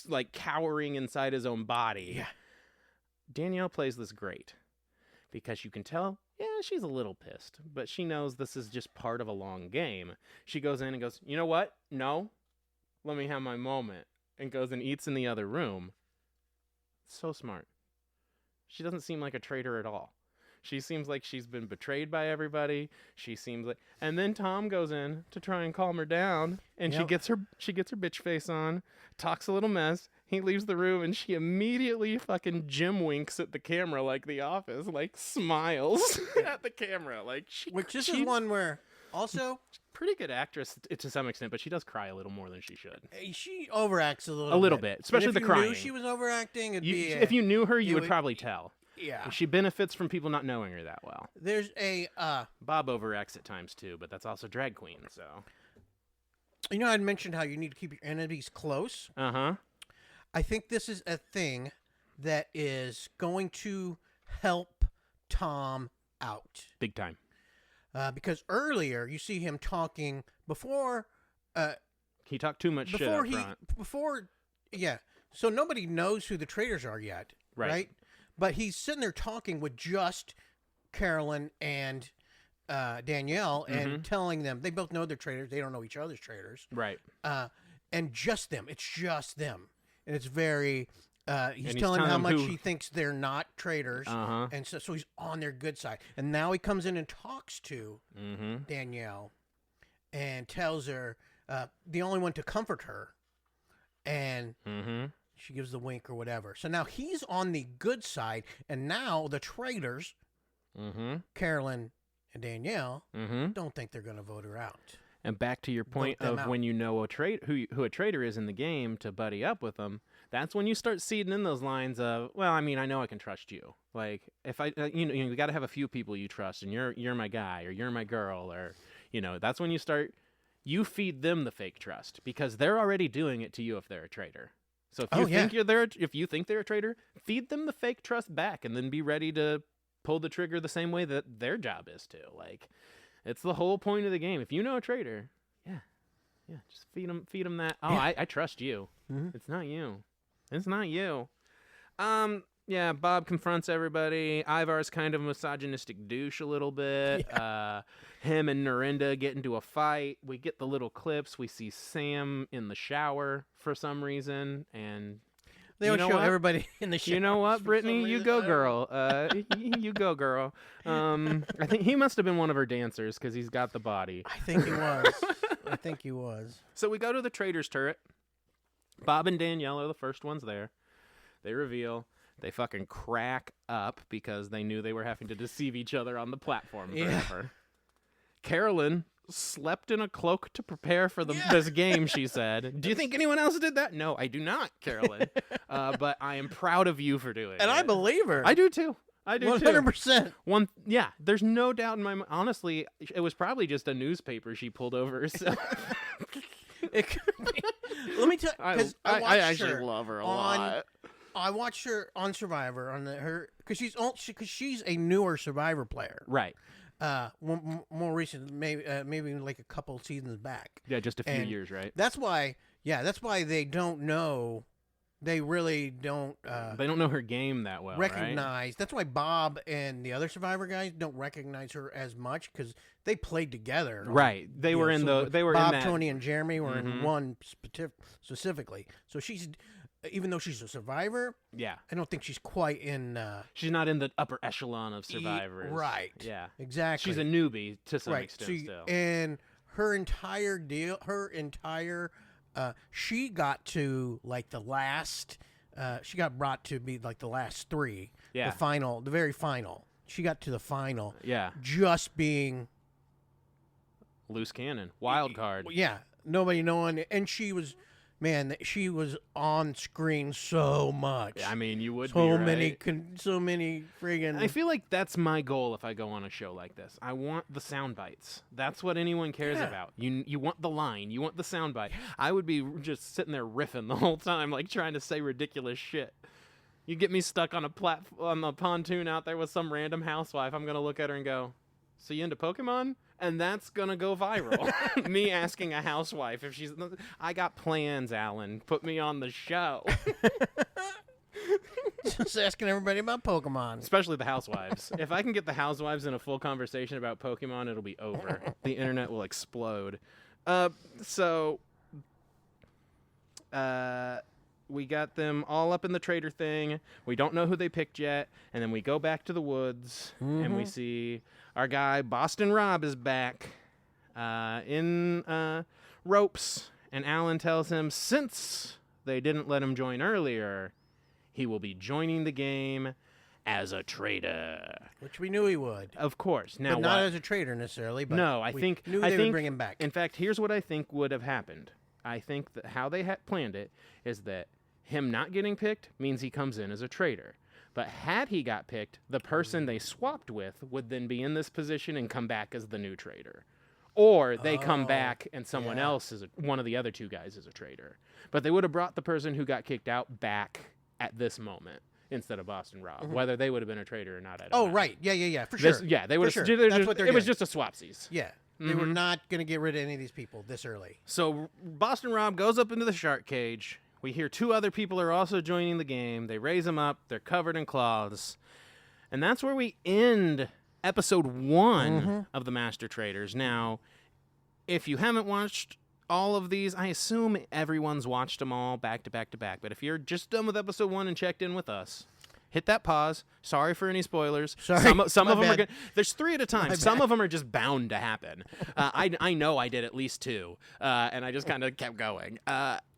like cowering inside his own body. Yeah. Danielle plays this great because you can tell, yeah, she's a little pissed, but she knows this is just part of a long game. She goes in and goes, you know what? No, let me have my moment, and goes and eats in the other room. So smart. She doesn't seem like a traitor at all. She seems like she's been betrayed by everybody. She seems like, and then Tom goes in to try and calm her down, and she gets her bitch face on, talks a little mess. He leaves the room, and she immediately fucking Jim winks at the camera like The Office, like smiles at the camera, like this is one where also pretty good actress to some extent, but she does cry a little more than she should. She overacts a little bit, especially the crying. If you knew she was overacting, if you knew her, you would probably tell. Yeah. She benefits from people not knowing her that well. There's a Bob overacts at times too, but that's also drag queen, so. You know, I'd mentioned how you need to keep your enemies close. Uh-huh. I think this is a thing that is going to help Tom out. Big time. Because earlier you see him talking before he talked too much shit up front. So nobody knows who the traitors are yet, right? But he's sitting there talking with just Carolyn and Danielle and telling them, they both know they're traitors. They don't know each other's traitors. Right. And just them. It's just them. And it's very, he's telling them how much he thinks they're not traitors. And so he's on their good side. And now he comes in and talks to Danielle and tells her the only one to comfort her. And she gives the wink or whatever. So now he's on the good side. And now the traitors, Carolyn and Danielle, don't think they're going to vote her out. And back to your point of when you know who a traitor is in the game to buddy up with them, that's when you start seeding in those lines of, well, I mean, I know I can trust you. Like if I, you got to have a few people you trust, and you're my guy or you're my girl, or that's when you feed them the fake trust because they're already doing it to you if they're a traitor. So if you think they're a traitor, feed them the fake trust back, and then be ready to pull the trigger the same way that their job is to. Like. It's the whole point of the game. If you know a traitor, just feed them that. Oh, yeah. I trust you. It's not you. It's not you. Bob confronts everybody. Ivar's kind of a misogynistic douche a little bit. Yeah. Him and Narinda get into a fight. We get the little clips. We see Sam in the shower for some reason, and they don't show everybody in the shower. You know what, Brittany? You go, girl. You go, girl. I think he must have been one of her dancers because he's got the body. I think he was. So we go to the Traitors turret. Bob and Danielle are the first ones there. They reveal. They fucking crack up because they knew they were having to deceive each other on the platform forever. Carolyn slept in a cloak to prepare for this game, she said. Do you think anyone else did that? No, I do not, Carolyn. But I am proud of you for doing it. And I believe her. I do too. 100%. There's no doubt in my mind. Honestly, it was probably just a newspaper she pulled over herself. It could be. Let me tell you, because I actually love her a lot. I watched her on Survivor because she's a newer Survivor player, right? More recent, maybe like a couple seasons back. Yeah, just a few years, right? That's why they don't know. They really don't. They don't know her game that well. Recognize. Right? That's why Bob and the other Survivor guys don't recognize her as much because they played together. Right. They were in Bob, in that. Tony, and Jeremy were in one specifically. So she's. Even though she's a survivor, I don't think she's quite in. She's not in the upper echelon of survivors, right? Yeah, exactly. She's a newbie to some extent still. And her entire deal, she got to like the last. She got brought to be like the last three. Yeah, the very final. She got to the final. Yeah, just being loose cannon, wild card. Yeah, nobody knowing, and she was. Man, she was on screen so much. Yeah, I mean, you would so be, right? So many friggin'. I feel like that's my goal if I go on a show like this. I want the sound bites. That's what anyone cares about. You want the line. You want the sound bite. I would be just sitting there riffing the whole time, like trying to say ridiculous shit. You get me stuck on a pontoon out there with some random housewife. I'm gonna look at her and go, "So you into Pokemon?" And that's going to go viral. Me asking a housewife if she's... I got plans, Alan. Put me on the show. Just asking everybody about Pokemon. Especially the housewives. If I can get the housewives in a full conversation about Pokemon, it'll be over. The internet will explode. We got them all up in the traitor thing. We don't know who they picked yet. And then we go back to the woods, and we see our guy, Boston Rob, is back in ropes. And Alan tells him, since they didn't let him join earlier, he will be joining the game as a traitor. Which we knew he would. Of course. Now, but not as a traitor necessarily. But no, I we think knew they would bring him back. In fact, here's what I think would have happened. I think that how they had planned it is that him not getting picked means he comes in as a traitor. But had he got picked, the person they swapped with would then be in this position and come back as the new traitor. Or they come back and someone else is one of the other two guys is a traitor. But they would have brought the person who got kicked out back at this moment instead of Boston Rob. Whether they would have been a traitor or not, I don't know. Right. Yeah, for sure. They would have. Sure. That's what they're It was doing. just a swapsies. Yeah. They were not going to get rid of any of these people this early. So Boston Rob goes up into the shark cage. We hear two other people are also joining the game. They raise them up. They're covered in claws. And that's where we end episode 1 of The Master Traders. Now, if you haven't watched all of these, I assume everyone's watched them all back to back to back. But if you're just done with episode 1 and checked in with us, hit that pause. Sorry for any spoilers. Sorry. Some of them bad. are good. There's 3 at a time. My Some bad. of them are just bound to happen. I know I did at least 2, and I just kind of kept going.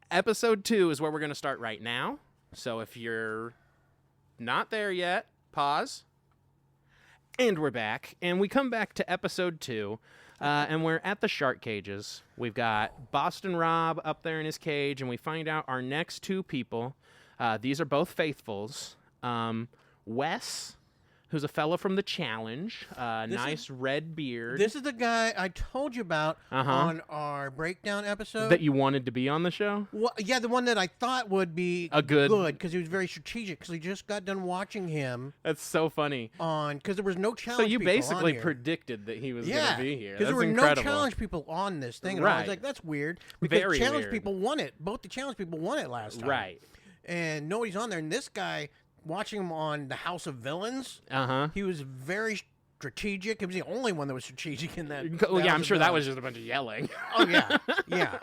Episode 2 is where we're going to start right now. So if you're not there yet, pause. And we're back. And we come back to episode 2. And we're at the shark cages. We've got Boston Rob up there in his cage, and we find out our next 2 people. These are both faithfuls. Wes, who's a fella from the challenge, nice red beard. This is the guy I told you about on our breakdown episode. That you wanted to be on the show? Well, yeah, the one that I thought would be good because he was very strategic. Because we just got done watching him. That's so funny. Because there was no challenge. So you people basically on here. predicted that he was going to be here. Because there were incredible. no challenge people on this thing. And I was like, that's weird. Because Very challenge weird. people won it. Both the challenge people won it last time. Right. And nobody's on there. And this guy, watching him on the House of Villains, he was very strategic. He was the only one that was strategic in that. Yeah, I'm sure that was just a bunch of yelling. Oh, yeah. Yeah.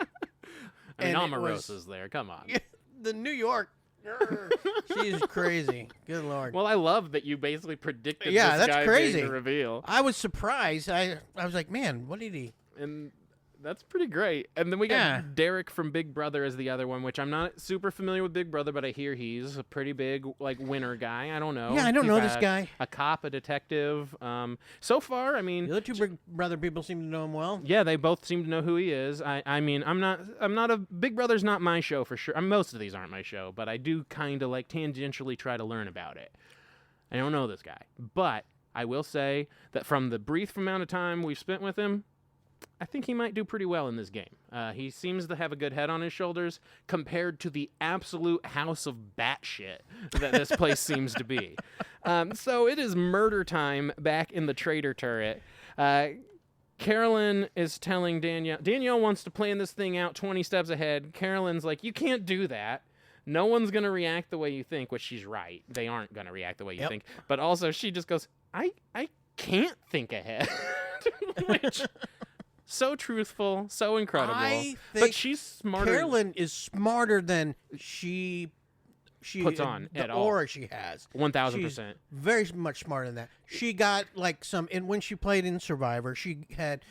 I mean, And it Omarosa's there. Come on. The New York. She's crazy. Good Lord. Well, I love that you basically predicted Yeah, this that's guy crazy. being the reveal. I was surprised. I was like, man, what did he? And that's pretty great. And then we got Derek from Big Brother as the other one, which I'm not super familiar with Big Brother, but I hear he's a pretty big, winner guy. I don't know. Yeah, I don't know this guy. A cop, a detective. So far, I mean, The other 2 Big Brother people seem to know him well. yeah, they both seem to know who he is. I mean, I'm not a Big Brother's not my show for sure. Most of these aren't my show, but I do kind of tangentially try to learn about it. I don't know this guy, but I will say that from the brief amount of time we've spent with him, I think he might do pretty well in this game. He seems to have a good head on his shoulders compared to the absolute house of batshit that this place seems to be. So it is murder time back in the traitor turret. Carolyn is telling Danielle wants to plan this thing out 20 steps ahead. Carolyn's like, you can't do that. No one's going to react the way you think, which she's right. They aren't going to react the way you think. But also she just goes, I can't think ahead. Which... So truthful, so incredible. But she's smarter. Carolyn is smarter than she puts on the at all. aura she has. 1,000%. Very much smarter than that. She got and when she played in Survivor, she had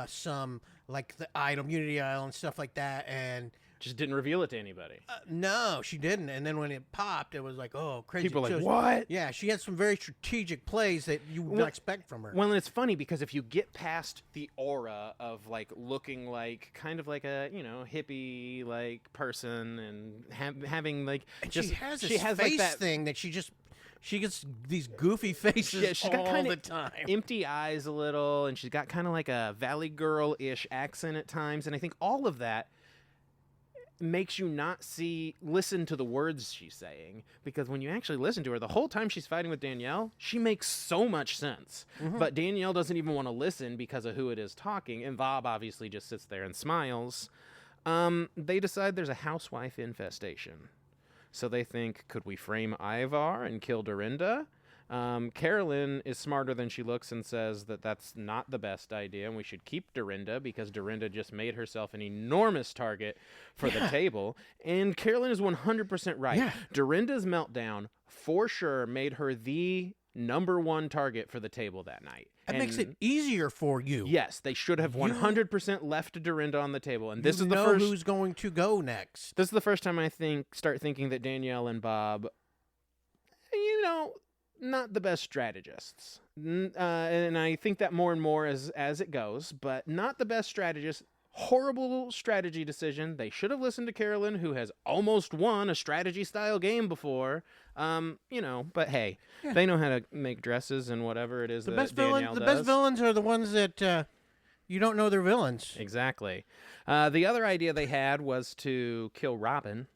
some the Immunity Idol and stuff like that, and just didn't reveal it to anybody. No, she didn't. And then when it popped, it was like, oh, crazy. People were like, what? Yeah, she had some very strategic plays that you would not expect from her. Well, and it's funny because if you get past the aura of looking kind of like a hippie person and having and just she has face that thing that she gets these goofy faces she's got all the time. Empty eyes a little, and she's got kind of like a Valley Girl-ish accent at times, and I think all of that makes you not listen to the words she's saying, because when you actually listen to her, the whole time she's fighting with Danielle, she makes so much sense. But Danielle doesn't even want to listen because of who it is talking, and Bob obviously just sits there and smiles. They decide there's a housewife infestation. So they think, could we frame Ivar and kill Dorinda? Carolyn is smarter than she looks and says that that's not the best idea, and we should keep Dorinda because Dorinda just made herself an enormous target for the table. And Carolyn is 100% right. Yeah. Dorinda's meltdown for sure made her the number one target for the table that night. That makes it easier for you. Yes, they should have 100% left Dorinda on the table. And this is the know first. Who's going to go next? This is the first time I start thinking that Danielle and Bob, not the best strategists. And I think that more and more as it goes, but not the best strategists. Horrible strategy decision. They should have listened to Carolyn, who has almost won a strategy-style game before. But hey, they know how to make dresses and whatever it is that Danielle does. The best villains are the ones that you don't know they're villains. Exactly. The other idea they had was to kill Robin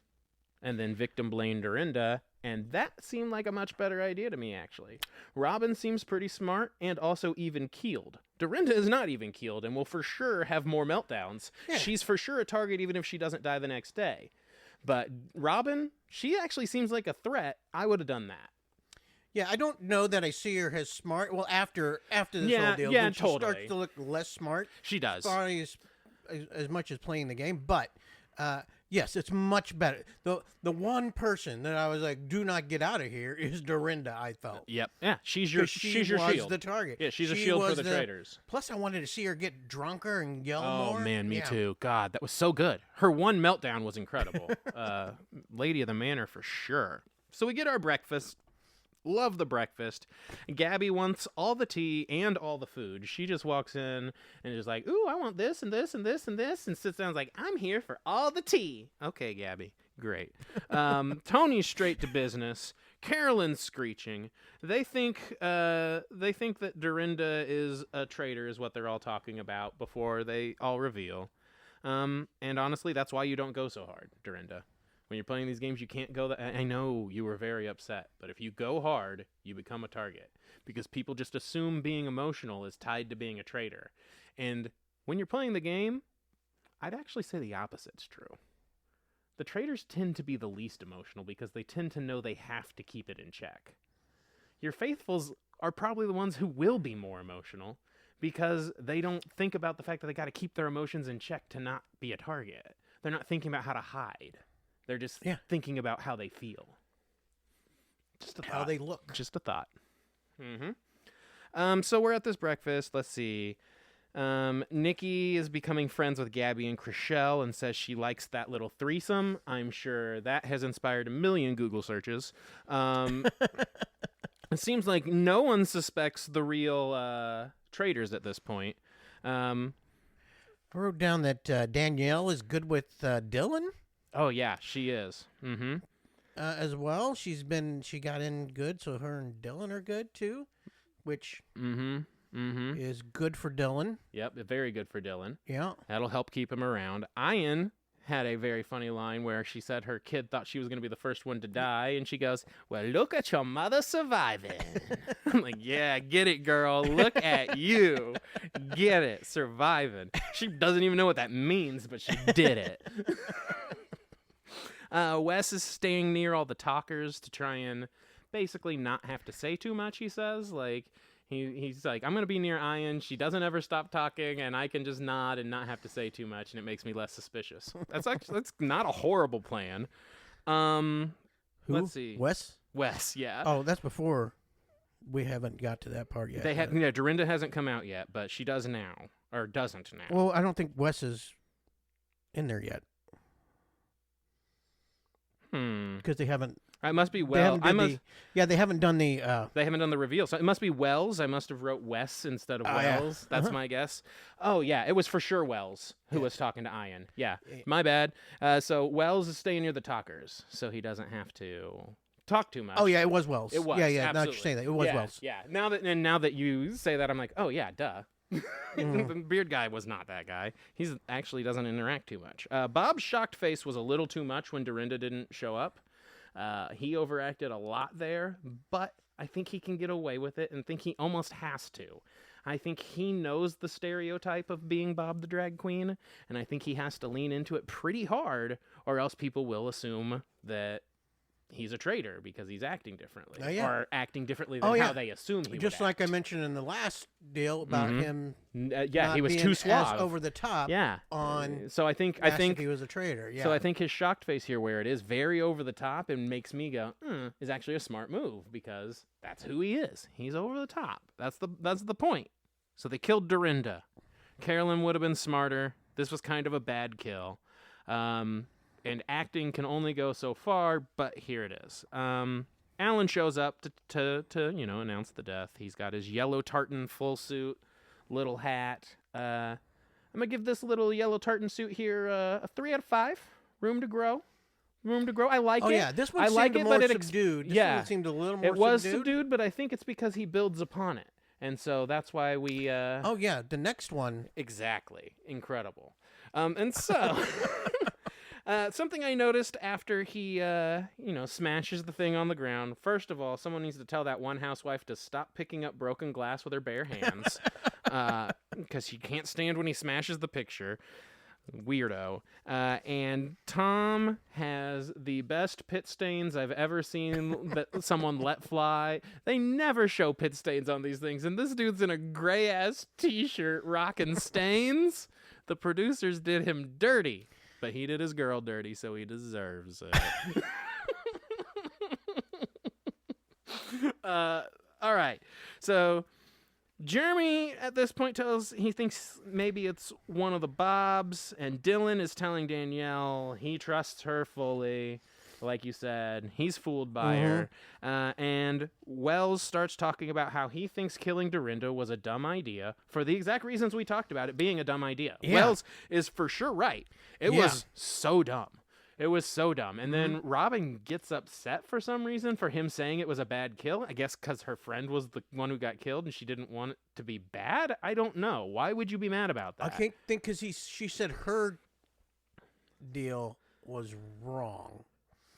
and then victim blame Dorinda, and that seemed like a much better idea to me, actually. Robin seems pretty smart and also even-keeled. Dorinda is not even-keeled and will for sure have more meltdowns. Yeah. She's for sure a target even if she doesn't die the next day. But Robin, she actually seems like a threat. I would have done that. Yeah, I don't know that I see her as smart. Well, after this whole deal, when she starts to look less smart. She does. Probably as much as playing the game, but... yes, it's much better. The one person that I was like, do not get out of here is Dorinda, I felt. Yep. Yeah, she's your shield. The target. Yeah, she's a shield for the traitors. Plus, I wanted to see her get drunker and yell more. Oh, man, me too. God, that was so good. Her one meltdown was incredible. Lady of the Manor for sure. So we get our breakfast. Love the breakfast. Gabby wants all the tea and all the food. She just walks in and is like, ooh, I want this and this and this and this, and sits down and is like, I'm here for all the tea. Okay, Gabby. Great. Tony's straight to business. Carolyn's screeching. They think that Dorinda is a traitor is what they're all talking about before they all reveal. And honestly, that's why you don't go so hard, Dorinda. When you're playing these games, you can't go I know you were very upset, but if you go hard, you become a target because people just assume being emotional is tied to being a traitor. And when you're playing the game, I'd actually say the opposite's true. The traitors tend to be the least emotional because they tend to know they have to keep it in check. Your faithfuls are probably the ones who will be more emotional because they don't think about the fact that they got to keep their emotions in check to not be a target. They're not thinking about how to hide. They're just thinking about how they feel. Just a thought. How they look. Just a thought. So we're at this breakfast. Let's see. Nikki is becoming friends with Gabby and Chriselle and says she likes that little threesome. I'm sure that has inspired a million Google searches. It seems like no one suspects the real traitors at this point. I wrote down that Danielle is good with Dylan. Oh, yeah, she is. As well. She got in good, so her and Dylan are good, too, which is good for Dylan. Yep, very good for Dylan. Yeah. That'll help keep him around. Ian had a very funny line where she said her kid thought she was going to be the first one to die, and she goes, well, look at your mother surviving. I'm like, yeah, get it, girl. Look at you. Get it, surviving. She doesn't even know what that means, but she did it. Wes is staying near all the talkers to try and basically not have to say too much, he says. Like, he's like, I'm going to be near Ian. She doesn't ever stop talking, and I can just nod and not have to say too much, and it makes me less suspicious. That's not a horrible plan. Who? Let's see. Wes, yeah. Oh, that's before. We haven't got to that part yet. Dorinda hasn't come out yet, but she does now. Or doesn't now. Well, I don't think Wes is in there yet. Because they haven't. It must be they haven't done the They haven't done the reveal, so it must be Wells. I must have wrote Wes instead of Wells. Yeah. That's my guess. Oh yeah, it was for sure Wells who was talking to Ian. Yeah, my bad. So Wells is staying near the talkers, so he doesn't have to talk too much. Oh yeah, it was Wells. It was. Yeah. Absolutely. Now that you're saying that, it was Wells. Yeah. Now that you say that, I'm like, oh yeah, duh. The beard guy was not that guy. He's actually doesn't interact too much. Bob's shocked face was a little too much when Dorinda didn't show up. He overacted a lot there, but I think he can get away with it and think he almost has to. I think he knows the stereotype of being Bob the drag queen, and I think he has to lean into it pretty hard, or else people will assume that he's a traitor because he's acting differently, or acting differently than how they assume he just would like act. I mentioned in the last deal about him. He was too suave, over the top. Yeah. So I think he was a traitor. Yeah. So I think his shocked face here, where it is very over the top and makes me go, is actually a smart move because that's who he is. He's over the top. That's the point. So they killed Dorinda. Carolyn would have been smarter. This was kind of a bad kill. And acting can only go so far, but here it is. Alan shows up to announce the death. He's got his yellow tartan full suit, little hat. I'm gonna give this little yellow tartan suit here a 3 out of 5. Room to grow. I like it. Oh yeah, this one I seemed like it, more but subdued. This one seemed a little more. It was subdued, but I think it's because he builds upon it, and so that's why we. Oh yeah, the next one. Exactly, incredible. And so. Something I noticed after he, smashes the thing on the ground. First of all, someone needs to tell that one housewife to stop picking up broken glass with her bare hands, because she can't stand when he smashes the picture. Weirdo. And Tom has the best pit stains I've ever seen that someone let fly. They never show pit stains on these things, and this dude's in a gray-ass t-shirt rocking stains. The producers did him dirty. But he did his girl dirty, so he deserves it. All right. So Jeremy at this point he thinks maybe it's one of the Bobs, and Dylan is telling Danielle he trusts her fully. Like you said, he's fooled by her. And Wells starts talking about how he thinks killing Dorinda was a dumb idea for the exact reasons we talked about it being a dumb idea. Yeah. Wells is for sure right. It was so dumb. It was so dumb. And then Robin gets upset for some reason for him saying it was a bad kill. I guess because her friend was the one who got killed and she didn't want it to be bad. I don't know. Why would you be mad about that? I think because she said her deal was wrong.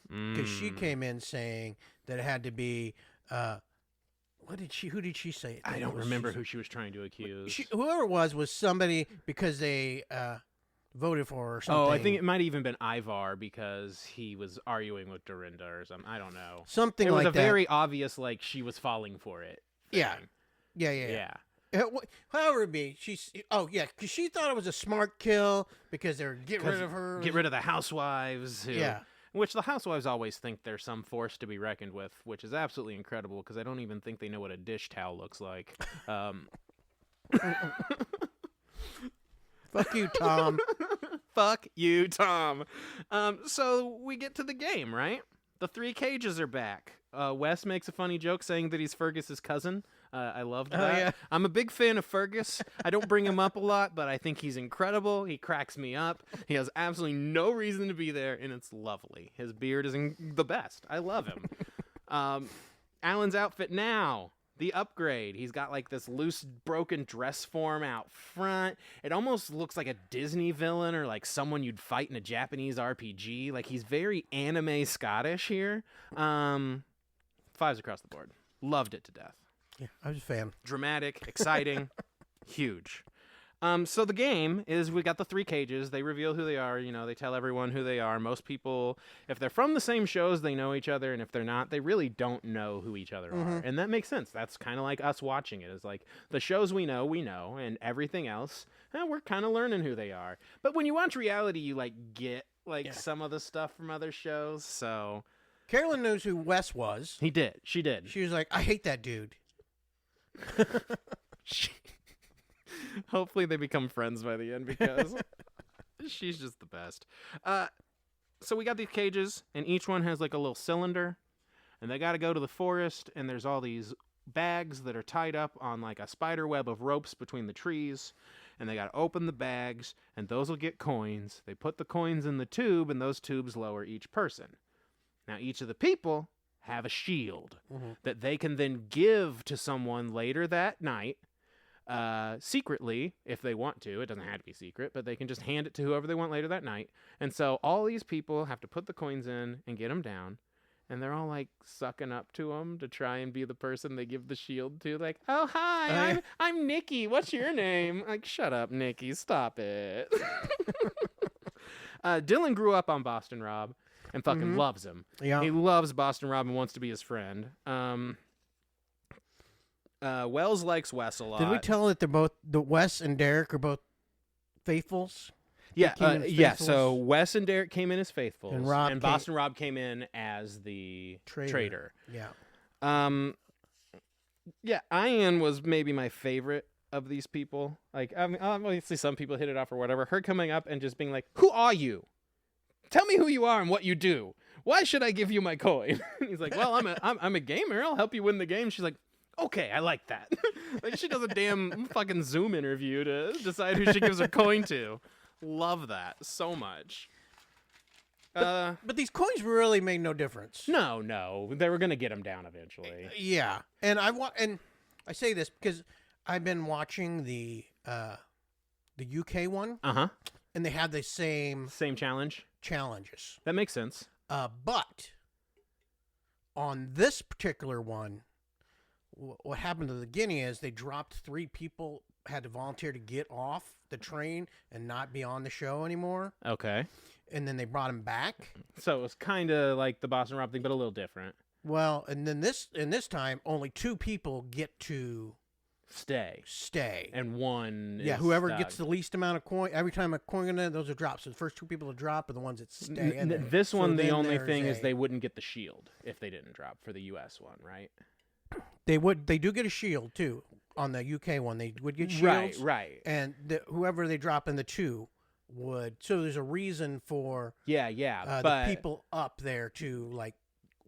Because she came in saying that it had to be, who did she say? I don't remember who she was trying to accuse. Whoever it was somebody because they voted for her or something. Oh, I think it might have even been IVAR because he was arguing with Dorinda or something. I don't know. Something like that. It was a very obvious, like, she was falling for it thing. Yeah. However it be, because she thought it was a smart kill because they're get rid of her. Get rid of the housewives. Which the housewives always think they're some force to be reckoned with, which is absolutely incredible because I don't even think they know what a dish towel looks like. Fuck you, Tom. Fuck you, Tom. So we get to the game, right? The 3 cages are back. Wes makes a funny joke saying that he's Fergus's cousin. I loved that. Yeah. I'm a big fan of Fergus. I don't bring him up a lot, but I think he's incredible. He cracks me up. He has absolutely no reason to be there, and it's lovely. His beard is the best. I love him. Alan's outfit now. The upgrade. He's got like this loose, broken dress form out front. It almost looks like a Disney villain or like someone you'd fight in a Japanese RPG. Like he's very anime Scottish here. 5s across the board. Loved it to death. Yeah, I was a fan. Dramatic, exciting, huge. So the game is we got the 3 cages. They reveal who they are. They tell everyone who they are. Most people, if they're from the same shows, they know each other. And if they're not, they really don't know who each other are. And that makes sense. That's kind of like us watching it. It's like the shows we know. And everything else, we're kind of learning who they are. But when you watch reality, you get some of the stuff from other shows. So Carolyn knows who Wes was. He did. She did. She was like, I hate that dude. Hopefully they become friends by the end because she's just the best. So we got these cages, and each one has like a little cylinder, and they got to go to the forest, and there's all these bags that are tied up on like a spider web of ropes between the trees, and they got to open the bags, and those will get coins. They put the coins in the tube, and those tubes lower each person. Now, each of the people have a shield that they can then give to someone later that night secretly, if they want to. It doesn't have to be secret, but they can just hand it to whoever they want later that night. And so all these people have to put the coins in and get them down. And they're all like sucking up to him to try and be the person they give the shield to. Like, oh, hi, I'm Nikki. What's your name? Like, shut up, Nikki. Stop it. Dylan grew up on Boston Rob and fucking loves him. Yeah. He loves Boston Rob and wants to be his friend. Wells likes Wes a lot. Did we tell that they're both, the Wes and Derek are both faithfuls? Yeah. So Wes and Derek came in as faithfuls, and Boston Rob came in as the traitor. Yeah. Yeah. Ian was maybe my favorite of these people. Like, I mean, obviously some people hit it off or whatever. Her coming up and just being like, "Who are you? Tell me who you are and what you do. Why should I give you my coin?" He's like, "Well, I'm a gamer. I'll help you win the game." She's like, "Okay, I like that." Like, she does a damn fucking Zoom interview to decide who she gives her coin to. Love that so much. But these coins really made no difference. No, they were gonna get him down eventually. Yeah, and I say this because I've been watching the UK one. And they have the same challenges. That makes sense. But on this particular one, what happened to the Guinea is they dropped 3 people, had to volunteer to get off the train and not be on the show anymore. Okay. And then they brought them back. So it was kind of like the Boston Rob thing, but a little different. Well, and then this time, only 2 people get to stay. And one is whoever gets the least amount of coin. Every time a coin in there, those are drops. So the first 2 people to drop are the ones that stay. This one, the only thing is they wouldn't get the shield if they didn't drop for the US one, right? They do get a shield too on the UK one. They would get shields, right. And whoever they drop in the 2 would. So there's a reason for the people up there to like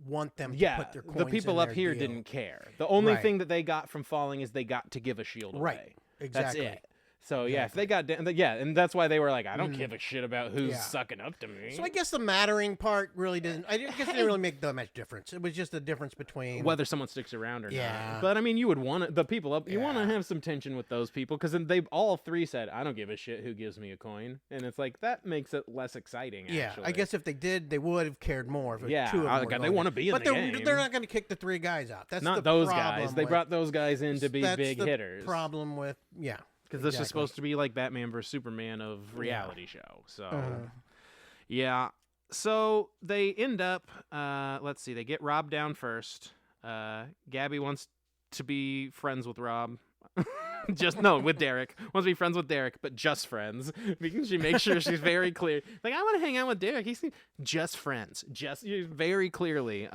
want them to put their coins. The people in up here didn't care. The only thing that they got from falling is they got to give a shield away. Right. Exactly. That's it. So if they got down, and that's why they were like, I don't give a shit about who's sucking up to me. So I guess the mattering part really didn't. I guess it didn't really make that much difference. It was just the difference between whether someone sticks around or not. But I mean, you would want the people up. You want to have some tension with those people because then they all 3 said, "I don't give a shit who gives me a coin," and it's like that makes it less exciting. Actually. I guess if they did, they would have cared more. If 2 of them they want to be in the game. But they're not going to kick the 3 guys out. That's not those guys. They brought those guys in to be big hitters. Problem with because this is supposed to be like Batman versus Superman of reality show. So, So they end up, let's see, they get Rob down first. Gabby wants to be friends with Rob. With Derek. Wants to be friends with Derek, but just friends. Because she makes sure she's very clear. Like, I want to hang out with Derek. He's just friends. Just very clearly,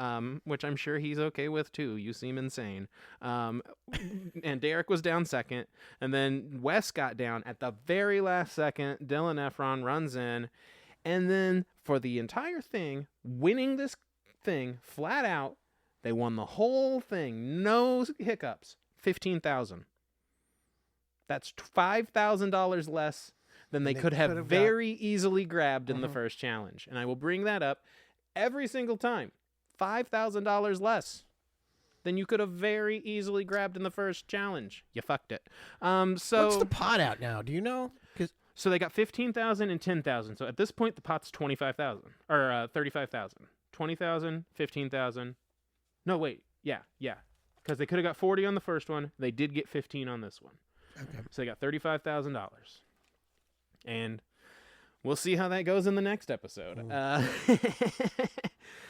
which I'm sure he's okay with too. You seem insane. And Derek was down second. And then Wes got down at the very last second. Dylan Efron runs in. And then for the entire thing, winning this thing flat out, they won the whole thing. No hiccups. $15,000. That's $5,000 less than they could have very easily grabbed in the first challenge. And I will bring that up every single time. $5,000 less than you could have very easily grabbed in the first challenge. You fucked it. So what's the pot out now? Do you know? So they got 15,000 and 10,000. So at this point, the pot's 25,000 or 35,000. 20,000, 15,000. No, wait. Yeah. Because they could have got 40 on the first one. They did get 15 on this one. Okay. So they got $35,000. And we'll see how that goes in the next episode.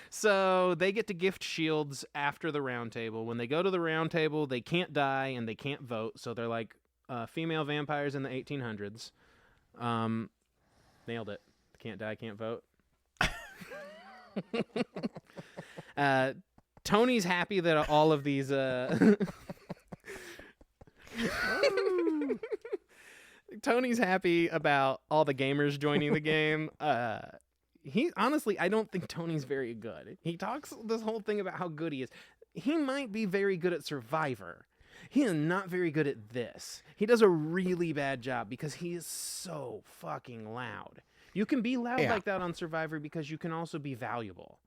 So they get to gift shields after the round table. When they go to the round table, they can't die and they can't vote. So they're like female vampires in the 1800s. Nailed it. Can't die, can't vote. Tony's happy that all of these Tony's happy about all the gamers joining the game. Honestly, I don't think Tony's very good. He talks this whole thing about how good he is. He might be very good at Survivor. He is not very good at this. He does a really bad job because he is so fucking loud. You can be loud like that on Survivor because you can also be valuable.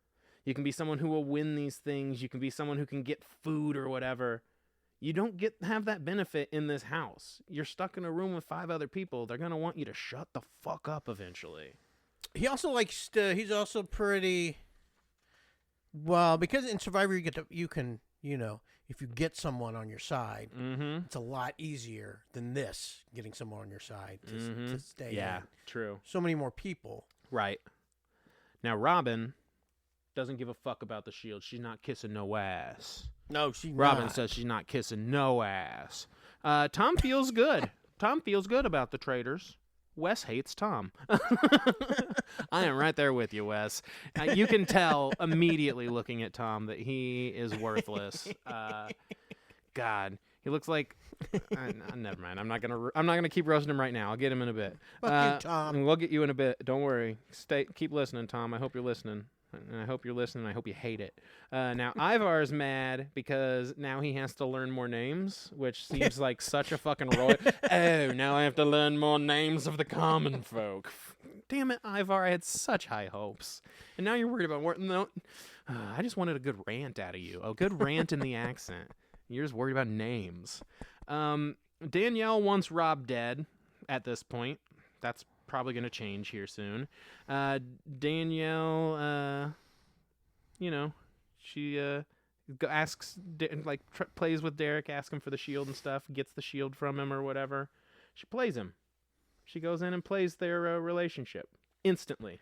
You can be someone who will win these things. You can be someone who can get food or whatever. You don't have that benefit in this house. You're stuck in a room with 5 other people. They're going to want you to shut the fuck up eventually. He also likes to, he's also pretty, well, because in Survivor you can, if you get someone on your side, it's a lot easier than this, getting someone on your side to stay in. True. So many more people. Right. Now, Robin doesn't give a fuck about the shield. She's not kissing no ass. No, she's Robin not. says she's not kissing no ass. Tom feels good. Tom feels good about the traitors. Wes hates Tom. I am right there with you, Wes. You can tell immediately looking at Tom that he is worthless. God, he looks like. Never mind. I'm not gonna keep roasting him right now. I'll get him in a bit. Fuck you, Tom. And we'll get you in a bit. Don't worry. Keep listening, Tom. I hope you're listening. And I hope you're listening. I hope you hate it. Now, Ivar is mad because now he has to learn more names, which seems like such a fucking royal. Oh, now I have to learn more names of the common folk. Damn it, Ivar. I had such high hopes. And now you're worried about... No, I just wanted a good rant out of you. A good rant in the accent. You're just worried about names. Danielle wants Rob dead at this point. That's probably going to change here soon. Danielle, she asks, plays with Derek, asks him for the shield and stuff, gets the shield from him or whatever. She plays him. She goes in and plays their relationship instantly.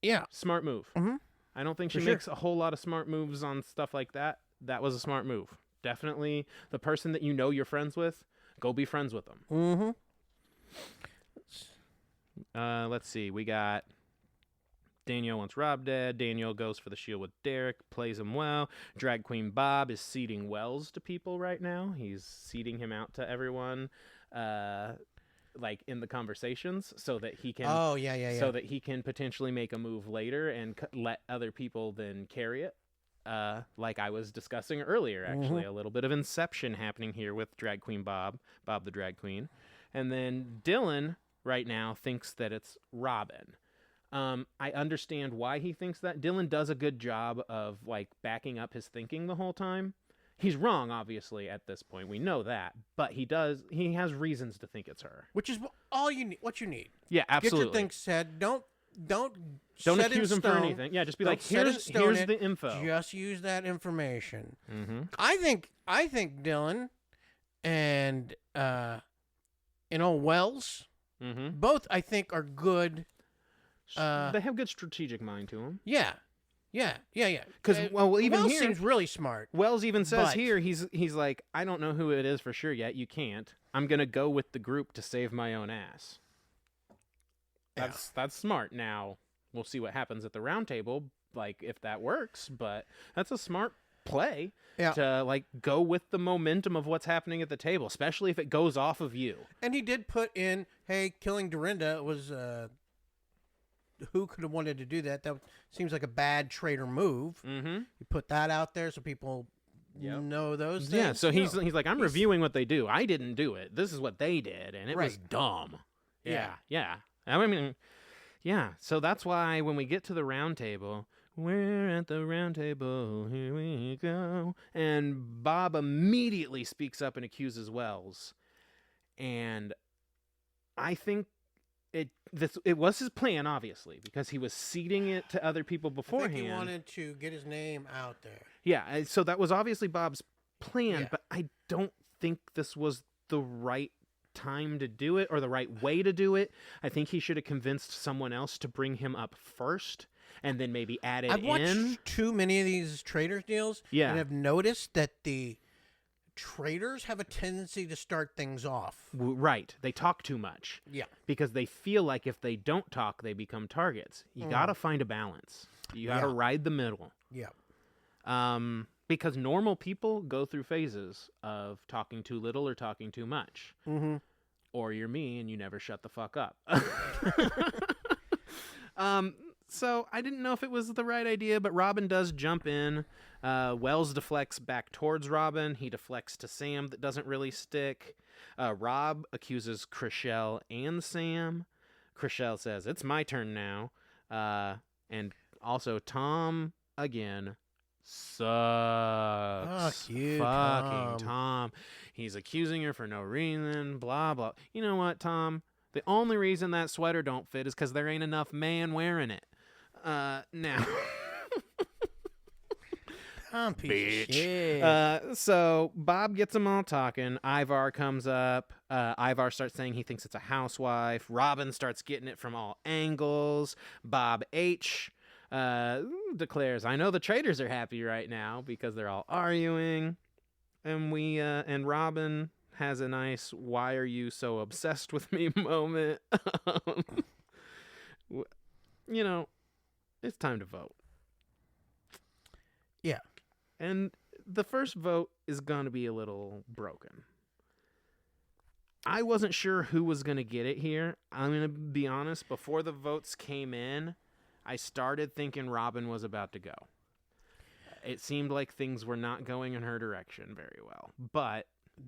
Yeah. Smart move. Mm-hmm. I don't think she makes a whole lot of smart moves on stuff like that. That was a smart move. Definitely the person that you're friends with, go be friends with them. Mm-hmm. Let's see. We got Danielle wants Rob dead. Danielle goes for the shield with Derek, plays him well. Drag Queen Bob is seeding Wells to people right now. He's seeding him out to everyone, in the conversations, so that he can. Oh yeah. So that he can potentially make a move later and let other people then carry it. Like I was discussing earlier, actually, a little bit of inception happening here with Drag Queen Bob the Drag Queen, and then Dylan right now thinks that it's Robin. I understand why he thinks that. Dylan does a good job of backing up his thinking the whole time. He's wrong, obviously, at this point. We know that, but he has reasons to think it's her. Which is all you need. What you need. Yeah, absolutely. Get your things said. Don't accuse him for anything. Yeah, just be like, here's the info. Just use that information. Mm-hmm. I think Dylan and Wells, both I think are good. They have good strategic mind to them. Yeah. Because even Wells here seems really smart. Wells even says here he's like, I don't know who it is for sure yet. You can't. I'm gonna go with the group to save my own ass. That's smart. Now we'll see what happens at the round table, if that works. But that's a smart play to go with the momentum of what's happening at the table, especially if it goes off of you. And he did put in, hey, killing Dorinda was who could have wanted to do that? That seems like a bad traitor move. Mm-hmm. You put that out there so people know those things. Yeah, so he's like, I'm reviewing what they do. I didn't do it. This is what they did, and it was dumb. Yeah. I mean, yeah. So that's why when we get to the round table, we're at the round table, here we go. And Bob immediately speaks up and accuses Wells. And I think it was his plan, obviously, because he was seeding it to other people beforehand. I think he wanted to get his name out there. Yeah, so that was obviously Bob's plan, but I don't think this was the right time to do it or the right way to do it. I think he should have convinced someone else to bring him up first and then maybe add it in. I've watched too many of these Traitors deals and have noticed that the traitors have a tendency to start things off. Right. They talk too much. Yeah. Because they feel like if they don't talk, they become targets. You got to find a balance. You got to ride the middle. Yeah. Because normal people go through phases of talking too little or talking too much. Mm-hmm. Or you're me and you never shut the fuck up. So I didn't know if it was the right idea, but Robin does jump in. Wells deflects back towards Robin. He deflects to Sam. That doesn't really stick. Rob accuses Chriselle and Sam. Chriselle says, it's my turn now. And also Tom, again, sucks. Fuck you, Fucking Tom. Tom. He's accusing her for no reason, blah, blah. You know what, Tom? The only reason that sweater don't fit is because there ain't enough man wearing it. Now... Piece of Bitch. shit. So Bob gets them all talking. Ivar comes up. Ivar starts saying he thinks it's a housewife. Robin starts getting it from all angles. Bob H. Declares, I know the traitors are happy right now because they're all arguing. And Robin has a nice "why are you so obsessed with me" moment. You know, it's time to vote. Yeah. And the first vote is going to be a little broken. I wasn't sure who was going to get it here. I'm going to be honest. Before the votes came in, I started thinking Robin was about to go. It seemed like things were not going in her direction very well. But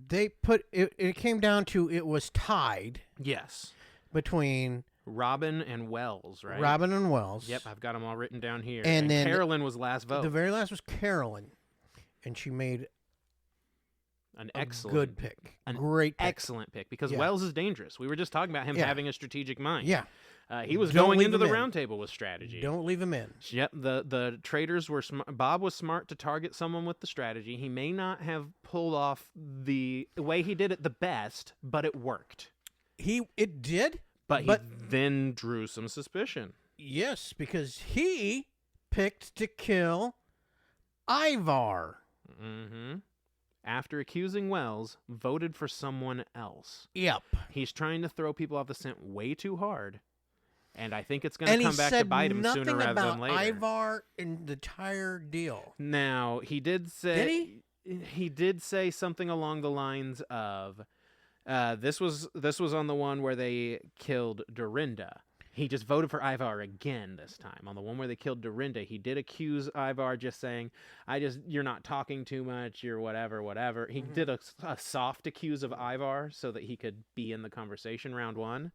They put it. It came down to it was tied yes, between Robin and Wells, right? Robin and Wells. Yep, I've got them all written down here. And then Carolyn was last vote. The very last was Carolyn, and she made An a excellent, good pick. an Great pick. excellent pick because Yeah. Wells is dangerous. We were just talking about him Yeah. having a strategic mind. Yeah. He was Don't going leave into him the in. round table with strategy. Don't leave him in. Yep, the traitors were Bob was smart to target someone with the strategy. He may not have pulled off the way he did it the best, but it worked. It did. But he then drew some suspicion. Yes, because he picked to kill Ivar. Mm-hmm. After accusing Wells, voted for someone else. Yep. He's trying to throw people off the scent way too hard. And I think it's going to come back to bite him sooner rather than later. Nothing about Ivar in the entire deal. Now, he did say... Did he? He did say something along the lines of... this was on the one where they killed Dorinda. He just voted for Ivar again this time. On the one where they killed Dorinda, he did accuse Ivar just saying, you're not talking too much, you're whatever. He did a soft accuse of Ivar so that he could be in the conversation round one.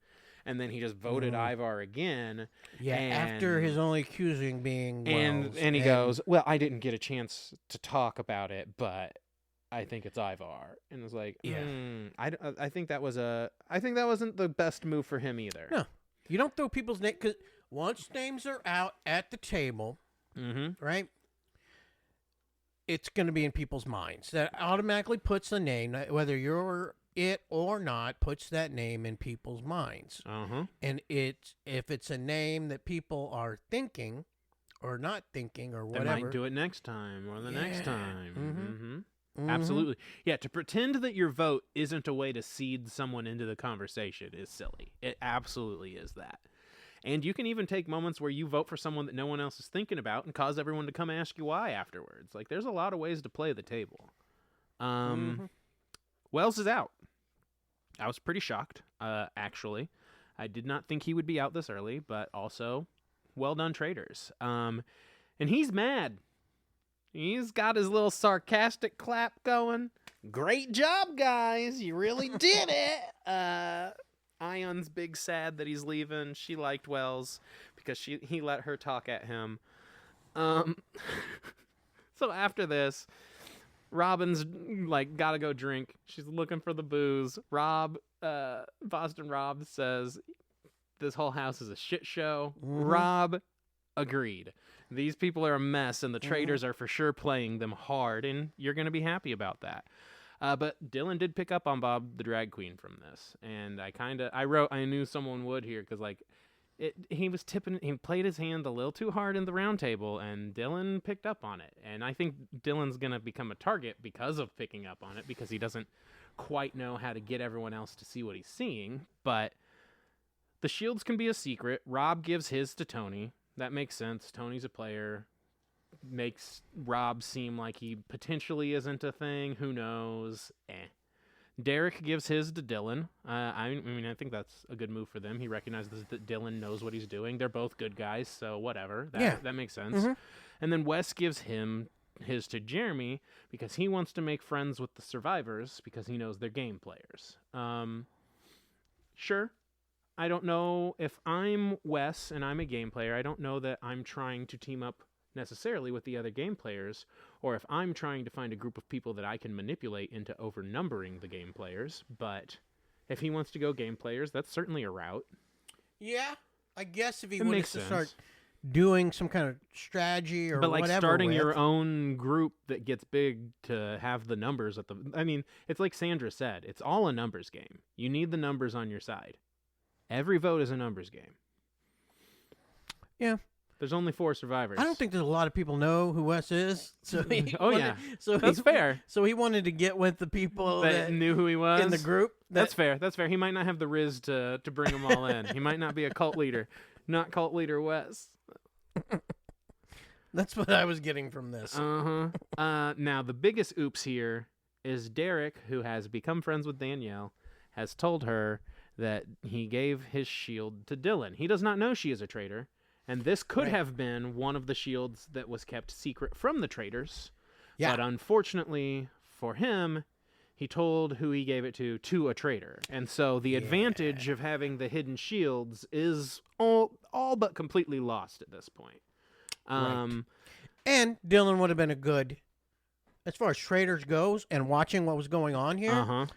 And then he just voted Ivar again. Yeah, after his only accusing being Wells. And he goes, well, I didn't get a chance to talk about it, but I think it's Ivar. And it was like, I think that wasn't the best move for him either. No. You don't throw people's names, because once names are out at the table, right, it's going to be in people's minds. That automatically puts a name, whether you're it or not, puts that name in people's minds. And if it's a name that people are thinking or not thinking or whatever. They might do it next time or the next time. Absolutely. Yeah, to pretend that your vote isn't a way to seed someone into the conversation is silly. It absolutely is that. And you can even take moments where you vote for someone that no one else is thinking about and cause everyone to come ask you why afterwards. Like, there's a lot of ways to play the table. Wells is out. I was pretty shocked, actually. I did not think he would be out this early, but also, well done, traitors. And he's mad. He's got his little sarcastic clap going. Great job, guys. You really did it. Ion's big sad that he's leaving. She liked Wells because he let her talk at him. So after this, Robin's like gotta go drink. She's looking for the booze. Boston Rob says this whole house is a shit show. Rob agreed. These people are a mess, and the traitors are for sure playing them hard, and you're going to be happy about that. But Dylan did pick up on Bob the drag queen from this, and I knew someone would here, because he was tipping, he played his hand a little too hard in the round table, and Dylan picked up on it. And I think Dylan's going to become a target because of picking up on it, because he doesn't quite know how to get everyone else to see what he's seeing. But the shields can be a secret. Rob gives his to Tony. That makes sense. Tony's a player. Makes Rob seem like he potentially isn't a thing. Who knows? Derek gives his to Dylan. I think that's a good move for them. He recognizes that Dylan knows what he's doing. They're both good guys, so whatever. That makes sense. And then Wes gives his to Jeremy because he wants to make friends with the survivors because he knows they're game players. Sure. I don't know if I'm Wes and I'm a game player. I don't know that I'm trying to team up necessarily with the other game players, or if I'm trying to find a group of people that I can manipulate into overnumbering the game players. But if he wants to go game players, that's certainly a route. Yeah, I guess if he It wanted makes to sense. start doing some kind of strategy or But like whatever starting with, your own group that gets big to have the numbers at the... I mean, it's like Sandra said, it's all a numbers game. You need the numbers on your side. Every vote is a numbers game. Yeah. There's only 4 survivors. I don't think there's a lot of people know who Wes is. So he Oh, wanted, yeah. So That's fair. So he wanted to get with the people That knew who he was. in the group. That's fair. That's fair. He might not have the riz to bring them all in. He might not be a cult leader. Not cult leader Wes. That's what I was getting from this. Now, the biggest oops here is Derek, who has become friends with Danielle, has told her that he gave his shield to Dylan. He does not know she is a traitor, and this could have been one of the shields that was kept secret from the traitors. Yeah. But unfortunately for him, he told who he gave it to a traitor. And so the advantage of having the hidden shields is all but completely lost at this point. Right. And Dylan would have been a good, as far as traitors goes, and watching what was going on here.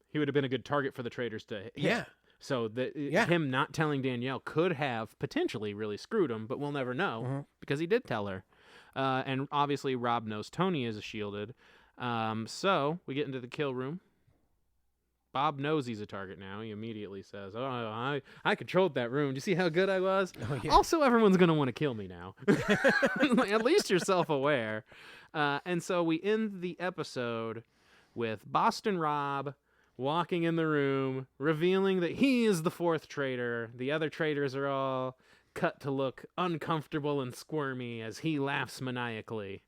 He would have been a good target for the traitors to hit. Yeah. So him not telling Danielle could have potentially really screwed him, but we'll never know because he did tell her. And obviously Rob knows Tony is shielded. So we get into the kill room. Bob knows he's a target now. He immediately says, "Oh, I controlled that room. Do you see how good I was?" Oh, yeah. Also, everyone's going to want to kill me now. Like, at least you're self-aware. And so we end the episode with Boston Rob walking in the room, revealing that he is the 4th traitor. The other traitors are all cut to look uncomfortable and squirmy as he laughs maniacally.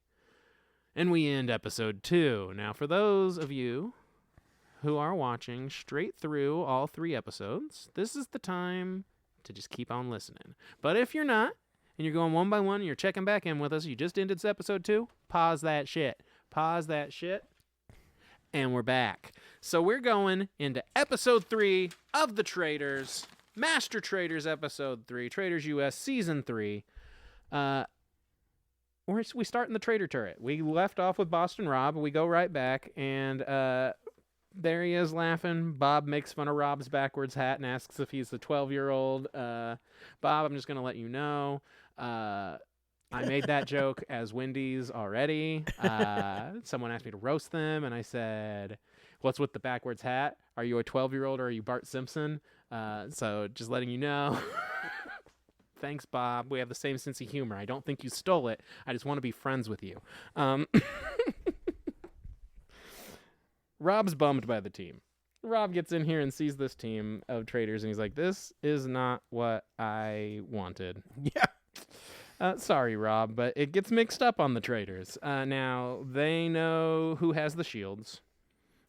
And we end episode 2. Now, for those of you who are watching straight through all 3 episodes, this is the time to just keep on listening. But if you're not, and you're going one by one, and you're checking back in with us, you just ended episode 2, pause that shit. Pause that shit. And we're back. So we're going into episode 3 of The Traitors, Master Traitors episode 3, Traitors US season 3. We start in the traitor turret. We left off with Boston Rob. We go right back, and there he is laughing. Bob makes fun of Rob's backwards hat and asks if he's the 12-year-old. Bob, I'm just going to let you know. I made that joke as Wendy's already. Someone asked me to roast them, and I said, "What's with the backwards hat? Are you a 12-year-old or are you Bart Simpson?" So just letting you know. Thanks, Bob. We have the same sense of humor. I don't think you stole it. I just want to be friends with you. Rob's bummed by the team. Rob gets in here and sees this team of traitors, and he's like, "This is not what I wanted." Yeah. Sorry, Rob, but it gets mixed up on the traitors. Now, they know who has the shields,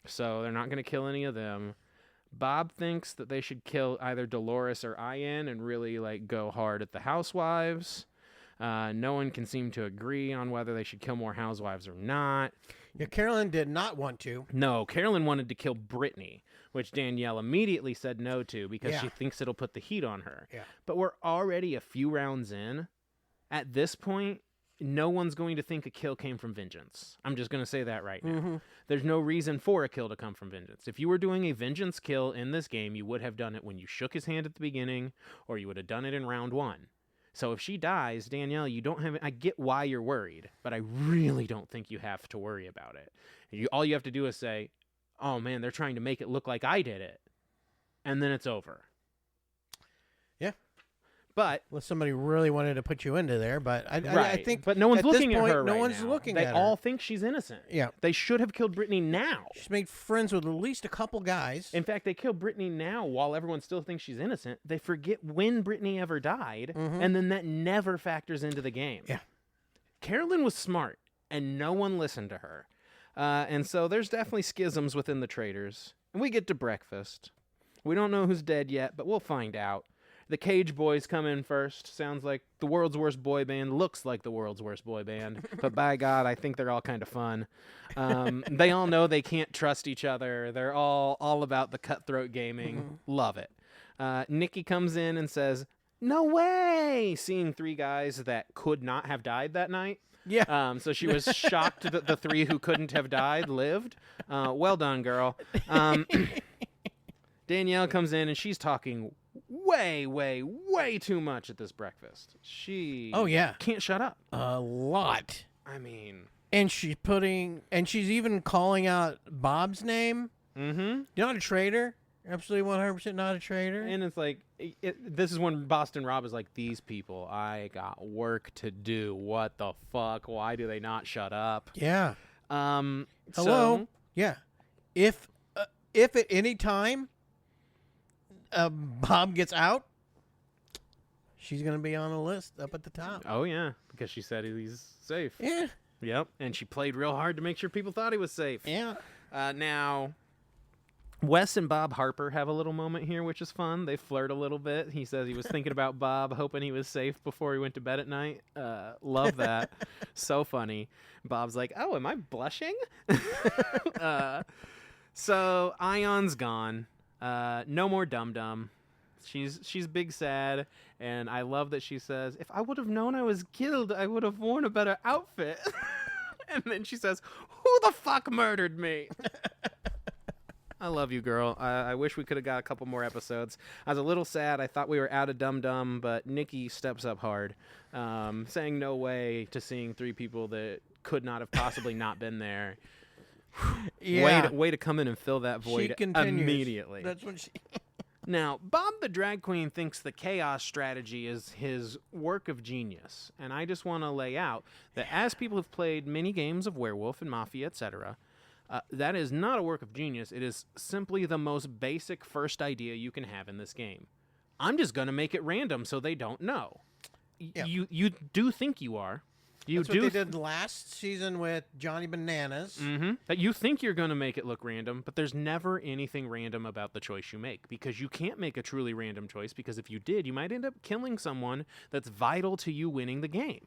so they're not going to kill any of them. Bob thinks that they should kill either Dolores or Ian and really go hard at the housewives. No one can seem to agree on whether they should kill more housewives or not. Yeah, Carolyn did not want to. No, Carolyn wanted to kill Brittany, which Danielle immediately said no to because she thinks it'll put the heat on her. Yeah. But we're already a few rounds in. At this point, no one's going to think a kill came from vengeance. I'm just going to say that right now. There's no reason for a kill to come from vengeance. If you were doing a vengeance kill in this game, you would have done it when you shook his hand at the beginning, or you would have done it in round 1. So if she dies, Danielle, you don't have... I get why you're worried, but I really don't think you have to worry about it. All you have to do is say, "Oh man, they're trying to make it look like I did it." And then it's over. Yeah. But unless somebody really wanted to put you into there, but I think. But no one's at this looking at point, her. No right one's now. looking They at her. all think she's innocent. Yeah. They should have killed Brittany now. She's made friends with at least a couple guys. In fact, they kill Brittany now while everyone still thinks she's innocent. They forget when Brittany ever died, and then that never factors into the game. Yeah. Carolyn was smart, and no one listened to her. And so there's definitely schisms within the traitors. And we get to breakfast. We don't know who's dead yet, but we'll find out. The Cage Boys come in first. Sounds like the world's worst boy band. Looks like the world's worst boy band. But by God, I think they're all kind of fun. They all know they can't trust each other. They're all about the cutthroat gaming. Love it. Nikki comes in and says, no way, seeing 3 guys that could not have died that night. Yeah. So she was shocked that the 3 who couldn't have died lived. Well done, girl. Danielle comes in and she's talking way too much at this breakfast. She can't shut up. A lot. I mean, and she's even calling out Bob's name. Mm-hmm. You're not a traitor. Absolutely 100% not a traitor. And it's like, this is when Boston Rob is like, these people, I got work to do. What the fuck? Why do they not shut up? Yeah. Hello? So, yeah. If at any time Bob gets out, she's going to be on the list up at the top. Oh, yeah. Because she said he's safe. Yeah. Yep. And she played real hard to make sure people thought he was safe. Yeah. Now, Wes and Bob Harper have a little moment here, which is fun. They flirt a little bit. He says he was thinking about Bob, hoping he was safe before he went to bed at night. Love that. So funny. Bob's like, oh, am I blushing? So Ion's gone. No more dum-dum. She's big sad, and I love that she says, if I would have known I was killed, I would have worn a better outfit. And then she says, who the fuck murdered me? I love you, girl. I wish we could have got a couple more episodes. I was a little sad. I thought we were out of dum-dum, but Nikki steps up hard, saying no way to seeing 3 people that could not have possibly not been there. Yeah. Way to come in and fill that void immediately. That's when she... Now, Bob the Drag Queen thinks the chaos strategy is his work of genius, and I just want to lay out that as people have played many games of Werewolf and Mafia, etc., that is not a work of genius. It is simply the most basic first idea you can have in this game. I'm just going to make it random so they don't know. Yeah. You do think you are. That's what they did last season with Johnny Bananas. Mm-hmm. That you think you're going to make it look random, but there's never anything random about the choice you make, because you can't make a truly random choice, because if you did, you might end up killing someone that's vital to you winning the game.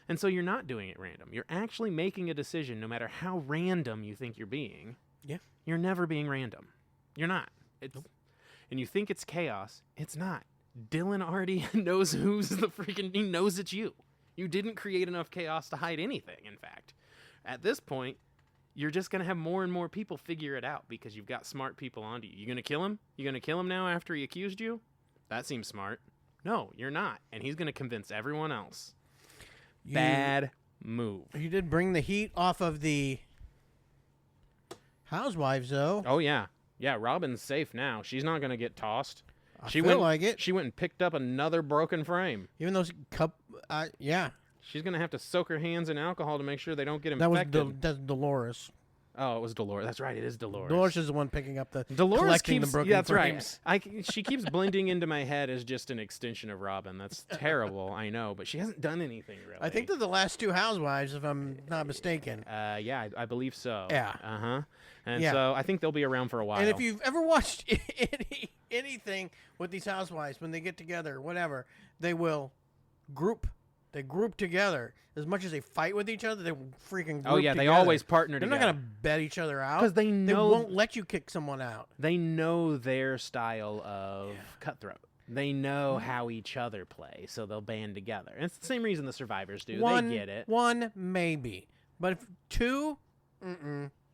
And so you're not doing it random. You're actually making a decision no matter how random you think you're being. Yeah. You're never being random. You're not. And you think it's chaos. It's not. Dylan already knows he knows it's you. You didn't create enough chaos to hide anything, in fact. At this point, you're just going to have more and more people figure it out because you've got smart people onto you. You going to kill him? You going to kill him now after he accused you? That seems smart. No, you're not. And he's going to convince everyone else. Bad move. You did bring the heat off of the Housewives, though. Oh, yeah. Yeah, Robin's safe now. She's not going to get tossed. She feel like it. She went and picked up another broken frame. Even those yeah. She's going to have to soak her hands in alcohol to make sure they don't get infected. That's Dolores. Oh, it was Dolores. That's right. It is Dolores. Dolores is the one picking up the collecting the broken that's frames. Right. She keeps blending into my head as just an extension of Robin. That's terrible. I know, but she hasn't done anything really. I think they're the last 2 Housewives, if I'm not mistaken. Yeah, I believe so. Yeah. And so I think they'll be around for a while. And if you've ever watched anything with these Housewives, when they get together, whatever, they will group. They group together. As much as they fight with each other, they freaking group together. They always partner together. together. They're not going to bet each other out. Because they know... They won't let you kick someone out. They know their style of cutthroat. They know how each other play, so they'll band together. And it's the same reason the Survivors do. They get it. 1, maybe. But if 2,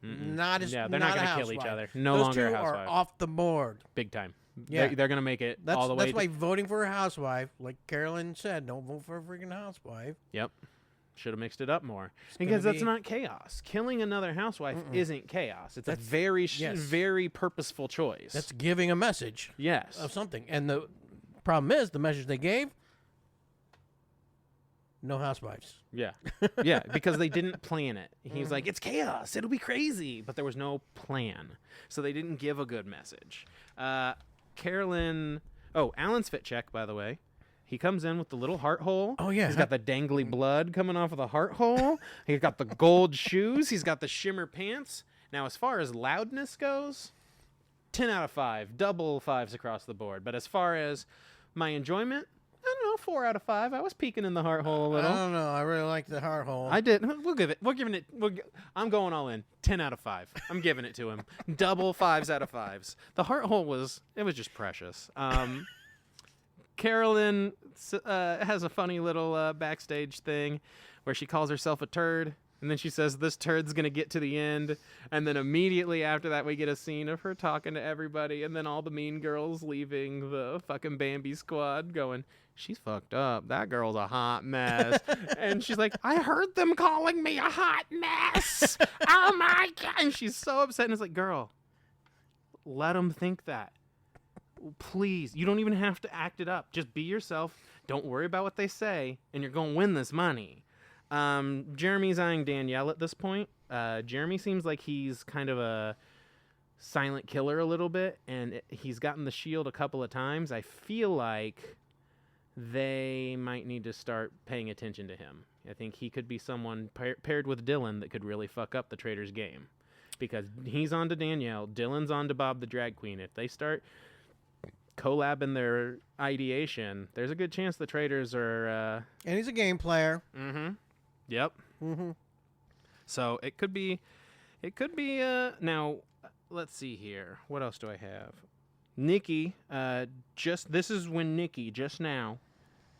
not as... Yeah, they're not going to kill each other. No Those longer 2 a housewife. are off the board. Big time. Yeah. They're going to make it all the way. That's why voting for a housewife, like Carolyn said, don't vote for a freaking housewife. Yep. Should have mixed it up more. Because that's not chaos. Killing another housewife isn't chaos. It's a very purposeful choice. That's giving a message. Yes. Of something. And the problem is, the message they gave, no housewives. Yeah. Yeah, because they didn't plan it. He's like, it's chaos. It'll be crazy. But there was no plan. So they didn't give a good message. Carolyn... Oh, Alan's fit check, by the way. He comes in with the little heart hole. Oh, yeah. He's got the dangly blood coming off of the heart hole. He's got the gold shoes. He's got the shimmer pants. Now, as far as loudness goes, 10 out of 5. Double 5s across the board. But as far as my enjoyment, I don't know, 4 out of 5. I was peeking in the heart hole a little. I don't know. I really like the heart hole. I did. I'm going all in. 10 out of 5. I'm giving it to him. Double 5s out of 5s. The heart hole was just precious. Carolyn has a funny little backstage thing where she calls herself a turd. And then she says, this turd's going to get to the end. And then immediately after that, we get a scene of her talking to everybody. And then all the mean girls leaving the fucking Bambi squad going, she's fucked up. That girl's a hot mess. And she's like, I heard them calling me a hot mess. Oh, my God. And she's so upset. And it's like, girl, let them think that. Please. You don't even have to act it up. Just be yourself. Don't worry about what they say. And you're going to win this money. Jeremy's eyeing Danielle at this point. Jeremy seems like he's kind of a silent killer a little bit, and he's gotten the shield a couple of times. I feel like they might need to start paying attention to him. I think he could be someone paired with Dylan that could really fuck up the Traitors game, because he's on to Danielle, Dylan's on to Bob the Drag Queen. If they start collabing their ideation, there's a good chance the Traitors are... And he's a game player. Mm-hmm. Yep. Mm-hmm. So it could be, now, let's see here. What else do I have? Nikki, this is when Nikki, just now,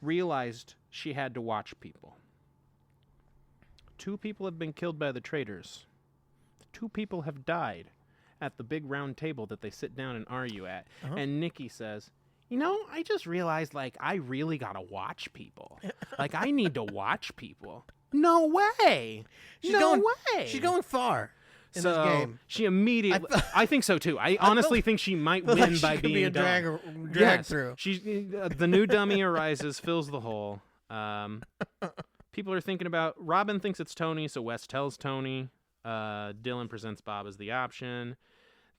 realized she had to watch people. 2 people have been killed by the Traitors. 2 people have died at the big round table that they sit down and argue at. Uh-huh. And Nikki says, I just realized, I really gotta watch people. I need to watch people. No way. She's going far in this game. She immediately... I think so, too. I honestly think she might win by being a drag through. She's, the new dummy arises, fills the hole. People are thinking about... Robin thinks it's Tony, so Wes tells Tony. Dylan presents Bob as the option.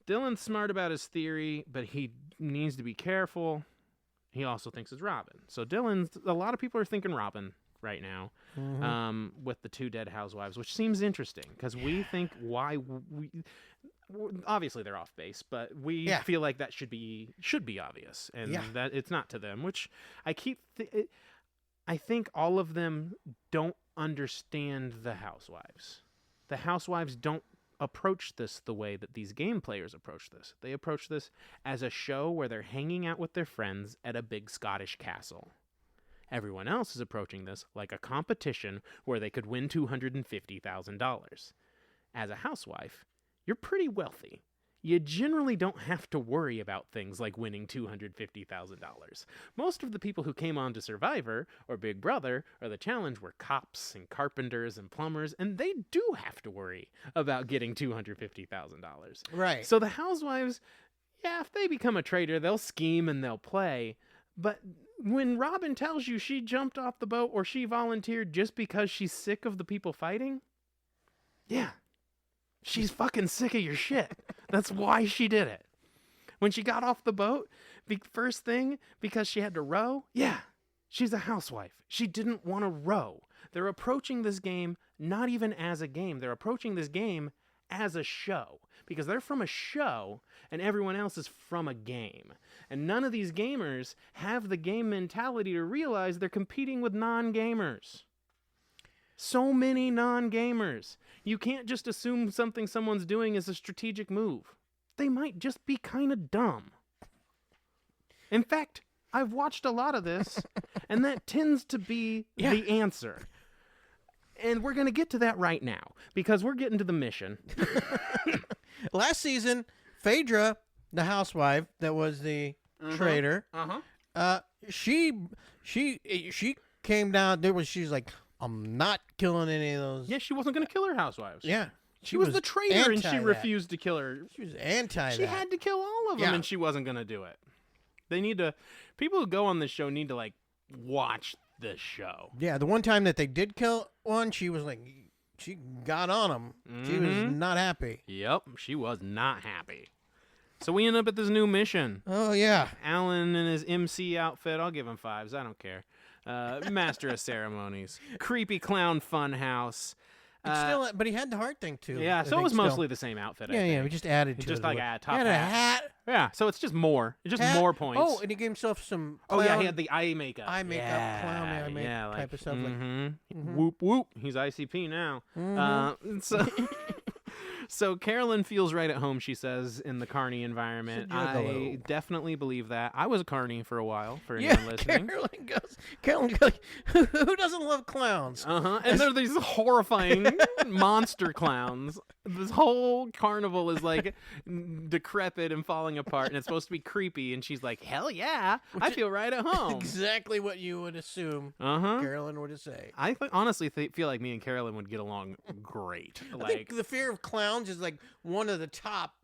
Dylan's smart about his theory, but he needs to be careful. He also thinks it's Robin. So a lot of people are thinking Robin right now, with the 2 dead housewives, which seems interesting because we think obviously they're off base, but we feel like that should be obvious, and that it's not to them, which I think all of them don't understand the housewives. The housewives don't approach this the way that these game players approach this. They approach this as a show where they're hanging out with their friends at a big Scottish castle. Everyone else is approaching this like a competition where they could win $250,000. As a housewife, you're pretty wealthy. You generally don't have to worry about things like winning $250,000. Most of the people who came on to Survivor or Big Brother or The Challenge were cops and carpenters and plumbers, and they do have to worry about getting $250,000. Right. So the housewives, if they become a traitor, they'll scheme and they'll play, but when Robin tells you she jumped off the boat or she volunteered just because she's sick of the people fighting, she's fucking sick of your shit. That's why she did it. When she got off the boat, first thing, because she had to row, she's a housewife. She didn't want to row. They're approaching this game not even as a game. They're approaching this game as a show, because they're from a show and everyone else is from a game. And none of these gamers have the game mentality to realize they're competing with non-gamers. So many non-gamers. You can't just assume something someone's doing is a strategic move. They might just be kind of dumb. In fact, I've watched a lot of this, and that tends to be the answer. And we're going to get to that right now, because we're getting to the mission. Last season, Phaedra, the housewife that was the traitor, she came down. She's like, I'm not killing any of those. Yeah, she wasn't going to kill her housewives. Yeah. She was the traitor, and she refused to kill her. She was anti She had to kill all of them, and she wasn't going to do it. People who go on this show need to, watch this show. Yeah, the one time that they did kill one, she was like, she got on him. She was not happy. Yep, she was not happy. So we end up at this new mission. Oh, yeah. Alan in his MC outfit. I'll give him 5s. I don't care. Master of ceremonies. Creepy clown fun house. But he had the heart thing, too. Yeah, so it was mostly the same outfit, I think. Yeah, we just added to it. Just like a top hat. He had a hat. Yeah, so it's just more. It's just more points. Oh, and he gave himself some clown. Oh, yeah, he had the eye makeup. Clown eye makeup type of stuff. Whoop, whoop. He's ICP now. So Carolyn feels right at home, she says, in the carny environment. I definitely believe that. I was a carny for a while, for anyone listening. Carolyn goes, who doesn't love clowns? And they're these horrifying monster clowns. This whole carnival is like decrepit and falling apart, and it's supposed to be creepy, and she's like, hell yeah, I feel right at home. Exactly what you would assume Carolyn would say. I honestly feel like me and Carolyn would get along great. I think the fear of clowns is like one of the top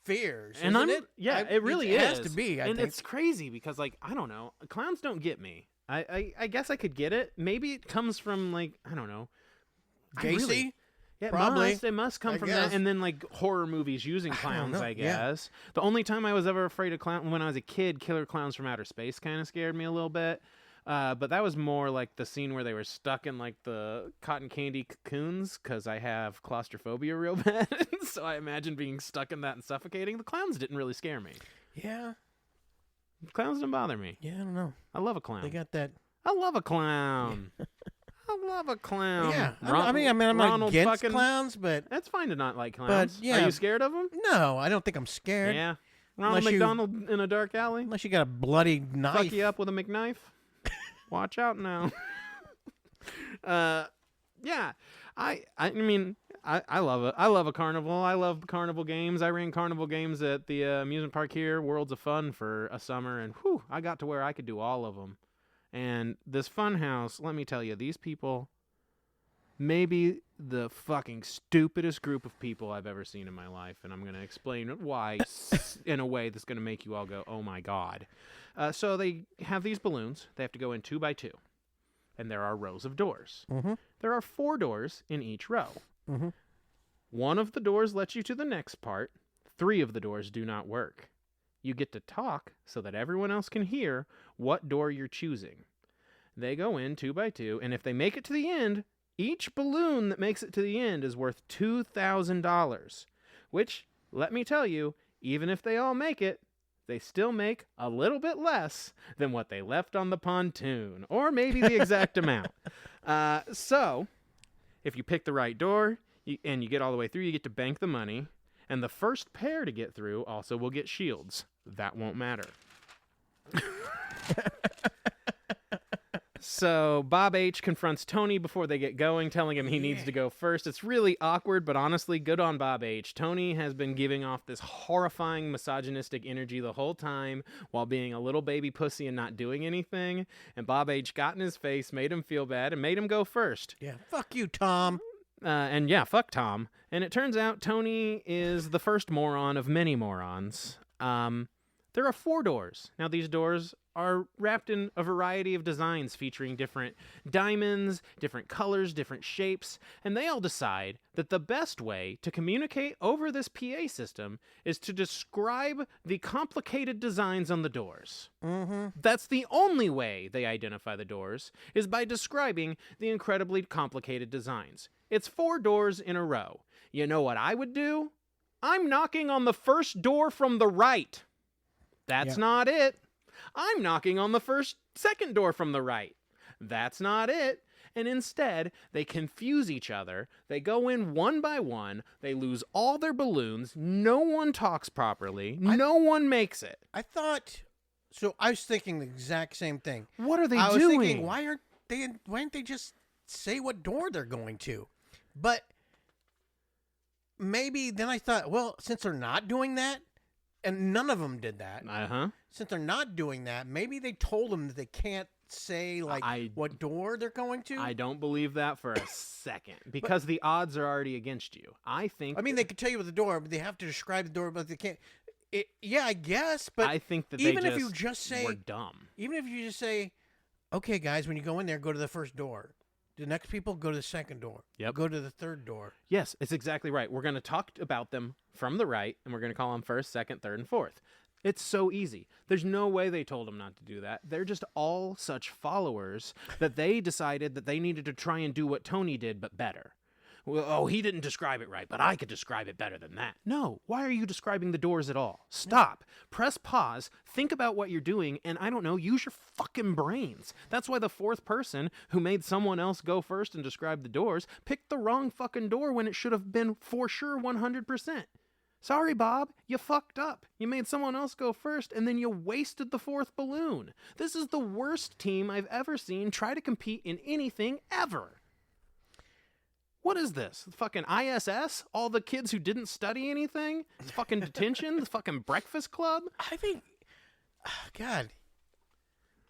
fears, isn't it? Yeah, it really is. It has to be, I think. It's crazy because, like, I don't know, clowns don't get me. I guess I could get it. Maybe it comes from, like, I don't know. Gacy? Yeah, probably. It must come from that, and then like horror movies using clowns. I guess the only time I was ever afraid of clowns when I was a kid, Killer Clowns from Outer Space kind of scared me a little bit. But that was more like the scene where they were stuck in like the cotton candy cocoons because I have claustrophobia real bad. So I imagine being stuck in that and suffocating. The clowns didn't really scare me. Yeah, clowns didn't bother me. Yeah, I don't know. I love a clown. They got that. I love a clown. I love a clown. Yeah, I'm not against clowns, but it's fine to not like clowns. But, yeah. Are you scared of them? No, I don't think I'm scared. Yeah. Ronald McDonald in a dark alley? Unless you got a bloody knife. Fuck you up with a McKnife? Watch out now. Yeah. I mean, I love it. I love a carnival. I love carnival games. I ran carnival games at the amusement park here, Worlds of Fun, for a summer, and whew, I got to where I could do all of them. And this fun house, let me tell you, these people, maybe the fucking stupidest group of people I've ever seen in my life. And I'm going to explain why in a way that's going to make you all go, oh my God. So they have these balloons. They have to go in 2 by 2. And there are rows of doors. Mm-hmm. There are 4 doors in each row. Mm-hmm. One of the doors lets you to the next part. 3 of the doors do not work. You get to talk so that everyone else can hear what door you're choosing. They go in 2 by 2, and if they make it to the end, each balloon that makes it to the end is worth $2,000, which, let me tell you, even if they all make it, they still make a little bit less than what they left on the pontoon, or maybe the exact amount. So, if you pick the right door and you get all the way through, you get to bank the money. And the first pair to get through also will get shields. That won't matter. So Bob H. confronts Tony before they get going, telling him he needs to go first. It's really awkward, but honestly, good on Bob H. Tony has been giving off this horrifying misogynistic energy the whole time while being a little baby pussy and not doing anything. And Bob H. got in his face, made him feel bad, and made him go first. Yeah, fuck you, Tom. And yeah, fuck Tom. And it turns out Tony is the first moron of many morons. There are 4 doors. Now, these doors are wrapped in a variety of designs featuring different diamonds, different colors, different shapes, and they all decide that the best way to communicate over this PA system is to describe the complicated designs on the doors. Mm-hmm. That's the only way they identify the doors, is by describing the incredibly complicated designs. It's 4 doors in a row. You know what I would do? I'm knocking on the first door from the right. That's not it. I'm knocking on the second door from the right. That's not it. And instead, they confuse each other. They go in one by one. They lose all their balloons. No one talks properly. No one makes it. I was thinking the exact same thing. What are they doing? I was thinking, why aren't they just say what door they're going to? But maybe then I thought, well, since they're not doing that, and none of them did that. Since they're not doing that, maybe they told them that they can't say what door they're going to. I don't believe that for a second, because the odds are already against you. I mean, they could tell you what the door, but they have to describe the door, but they can't. Yeah, I guess. But I think that even if you just say we're dumb. Even if you just say, okay, guys, when you go in there, go to the first door. The next people go to the second door. Yep. Go to the third door. Yes, it's exactly right. We're going to talk about them from the right, and we're going to call them first, second, third, and fourth. It's so easy. There's no way they told them not to do that. They're just all such followers that they decided that they needed to try and do what Tony did, but better. well, oh, he didn't describe it right, but I could describe it better than that. No, why are you describing the doors at all? Stop. Press pause. Think about what you're doing, and I don't know, use your fucking brains. That's why the fourth person who made someone else go first and describe the doors picked the wrong fucking door when it should have been for sure 100%. Sorry, Bob, you fucked up. You made someone else go first, and then you wasted the fourth balloon. This is the worst team I've ever seen try to compete in anything ever. What is this? Fucking ISS? All the kids who didn't study anything? It's fucking detention? The fucking breakfast club? I think, God,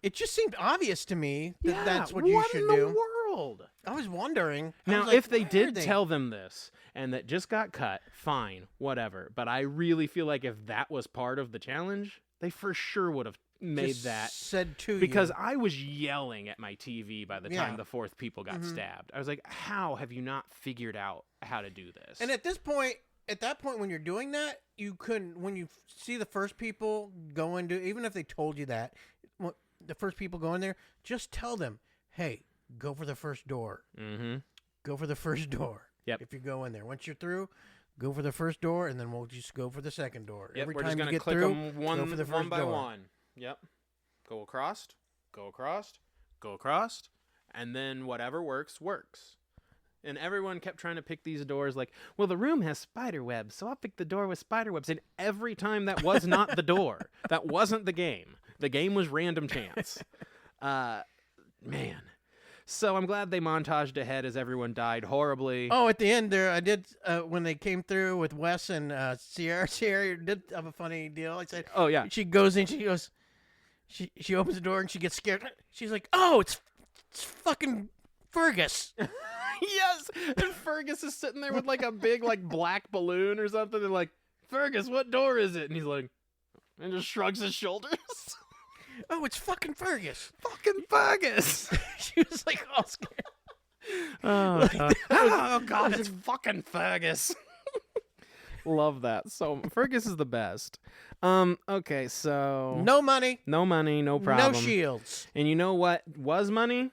it just seemed obvious to me that that's what you should do. What in the world? I was wondering. Now, if they did tell them this and that just got cut, fine, whatever. But I really feel like if that was part of the challenge, they for sure would have made just that said to because you. I was yelling at my TV by the time the fourth people got stabbed. I was like, how have you not figured out how to do this? And at that point when you're doing that, you couldn't, when you see the first people go into, even if they told you that, the first people go in there, just tell them, hey, go for the first door. Go for the first door. Yep. If you go in there. Once you're through, go for the first door, and then we'll just go for the second door. Yep, Every we're time just you gonna get click through, them go for the first one by door. one. Yep. Go across, go across, go across, and then whatever works, works. And everyone kept trying to pick these doors like, well, the room has spider webs, so I'll pick the door with spider webs. And every time that was not the door. That wasn't the game. The game was random chance. Man. So I'm glad they montaged ahead as everyone died horribly. Oh, at the end there, I did, when they came through with Wes and Sierra did have a funny deal. I said, oh, yeah. She goes in, she goes, she opens the door and she gets scared. She's like, oh, it's fucking Fergus. Yes. And Fergus is sitting there with like a big like black balloon or something. And like, Fergus, what door is it? And he's like, and just shrugs his shoulders. Oh, it's fucking Fergus. Fucking Fergus. She was like all scared. Oh, God, it's fucking Fergus. Love that. So Fergus is the best. Okay, so No money. No money, no problem. No shields. And you know what was money?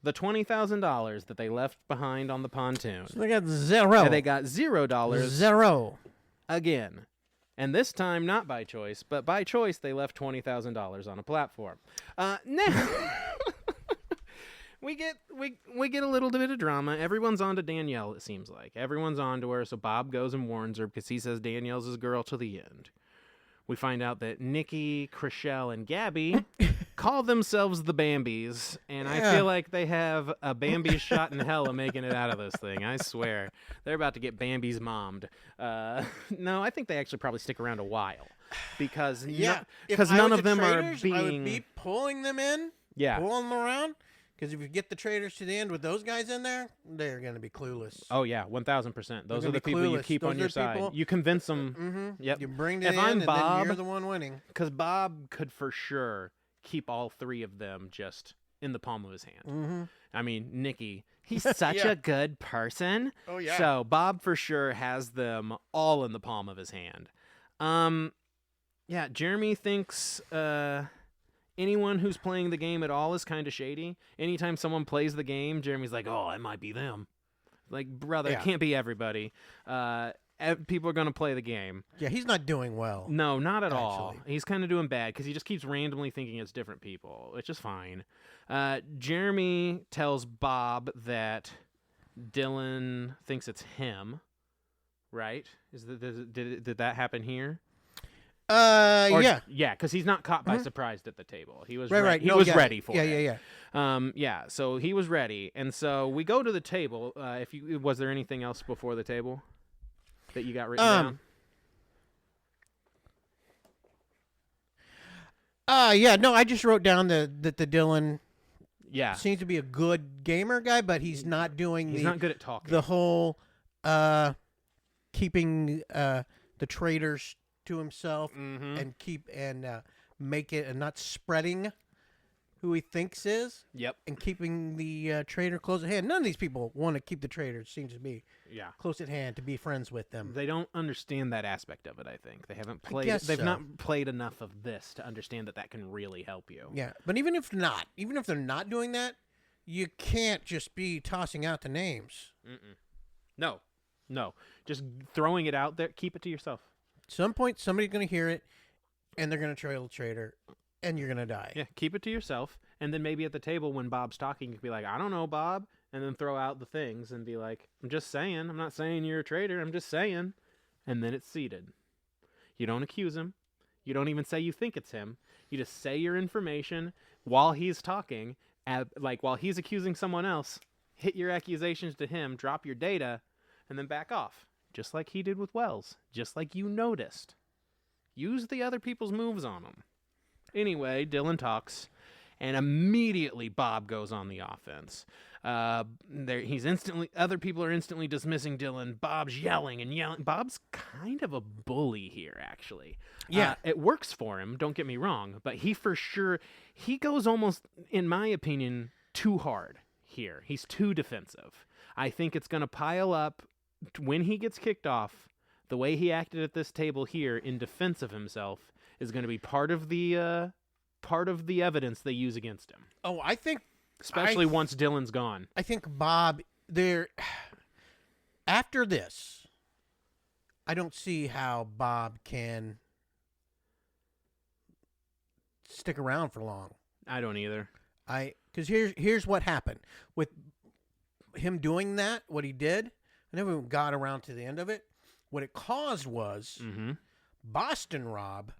The $20,000 that they left behind on the pontoon. So they got zero. And they got $0 Zero. again. And this time, not by choice, but by choice, they left $20,000 on a platform. Now, we get a little bit of drama. Everyone's on to Danielle, it seems like. Everyone's on to her, so Bob goes and warns her because he says Danielle's his girl to the end. We find out that Nikki, Chriselle, and Gabby call themselves the Bambis, and I feel like they have a Bambi shot in hell of making it out of this thing. I swear. They're about to get Bambi's mommed. No, I think they actually probably stick around a while because none of them are being... I would be pulling them in, pulling them around, because if you get the Traitors to the end with those guys in there, they're going to be clueless. Oh, yeah, 1,000%. Those are the people you keep on your side. You convince them. Mm-hmm. Yep. You bring them in, I'm and Bob, then you're the one winning. Because Bob could for sure keep all three of them just in the palm of his hand. Mm-hmm. I mean, Nikki, he's such a good person. Oh, yeah. So Bob for sure has them all in the palm of his hand. Yeah, Jeremy thinks anyone who's playing the game at all is kind of shady. Anytime someone plays the game, Jeremy's like, oh, it might be them. Like, brother, it can't be everybody. People are going to play the game. Yeah, he's not doing well. No, not at all. He's kind of doing bad because he just keeps randomly thinking it's different people, which is fine. Jeremy tells Bob that Dylan thinks it's him, right? Did that happen here? Yeah. Yeah, because he's not caught by surprise at the table. He was right. He was ready for it. Yeah. Yeah, so he was ready. And so we go to the table. Was there anything else before the table that you got written down? Yeah, no, I just wrote down that the Dylan seems to be a good gamer guy, but he's not doing He's not good at talking. The whole keeping the Traitors to himself and make it and not spreading who he thinks is. Yep. And keeping the Traitor close at hand. None of these people want to keep the Traitors, seems to be close at hand to be friends with them. They don't understand that aspect of it, I think. They haven't played they've not played enough of this to understand that can really help you. Yeah. But even if they're not doing that, you can't just be tossing out the names. No. Just throwing it out there. Keep it to yourself. At some point, somebody's going to hear it, and they're going to trail the traitor, and you're going to die. Yeah, keep it to yourself. And then maybe at the table when Bob's talking, you can be like, I don't know, Bob. And then throw out the things and be like, I'm just saying. I'm not saying you're a traitor. I'm just saying. And then it's seated. You don't accuse him. You don't even say you think it's him. You just say your information while he's talking. Like while he's accusing someone else, hit your accusations to him, drop your data, and then back off. Just like he did with Wells. Just like you noticed. Use the other people's moves on him. Anyway, Dylan talks, and immediately Bob goes on the offense. Other people are instantly dismissing Dylan. Bob's yelling and yelling. Bob's kind of a bully here, actually. Yeah. It works for him, don't get me wrong, but he goes almost, in my opinion, too hard here. He's too defensive. I think it's going to pile up when he gets kicked off. The way he acted at this table here in defense of himself is going to be part of the evidence they use against him. Oh, I think... Especially once Dylan's gone. I think Bob, after this, I don't see how Bob can stick around for long. I don't either. Because here's what happened. With him doing that, what he did, I never got around to the end of it. What it caused was Boston Rob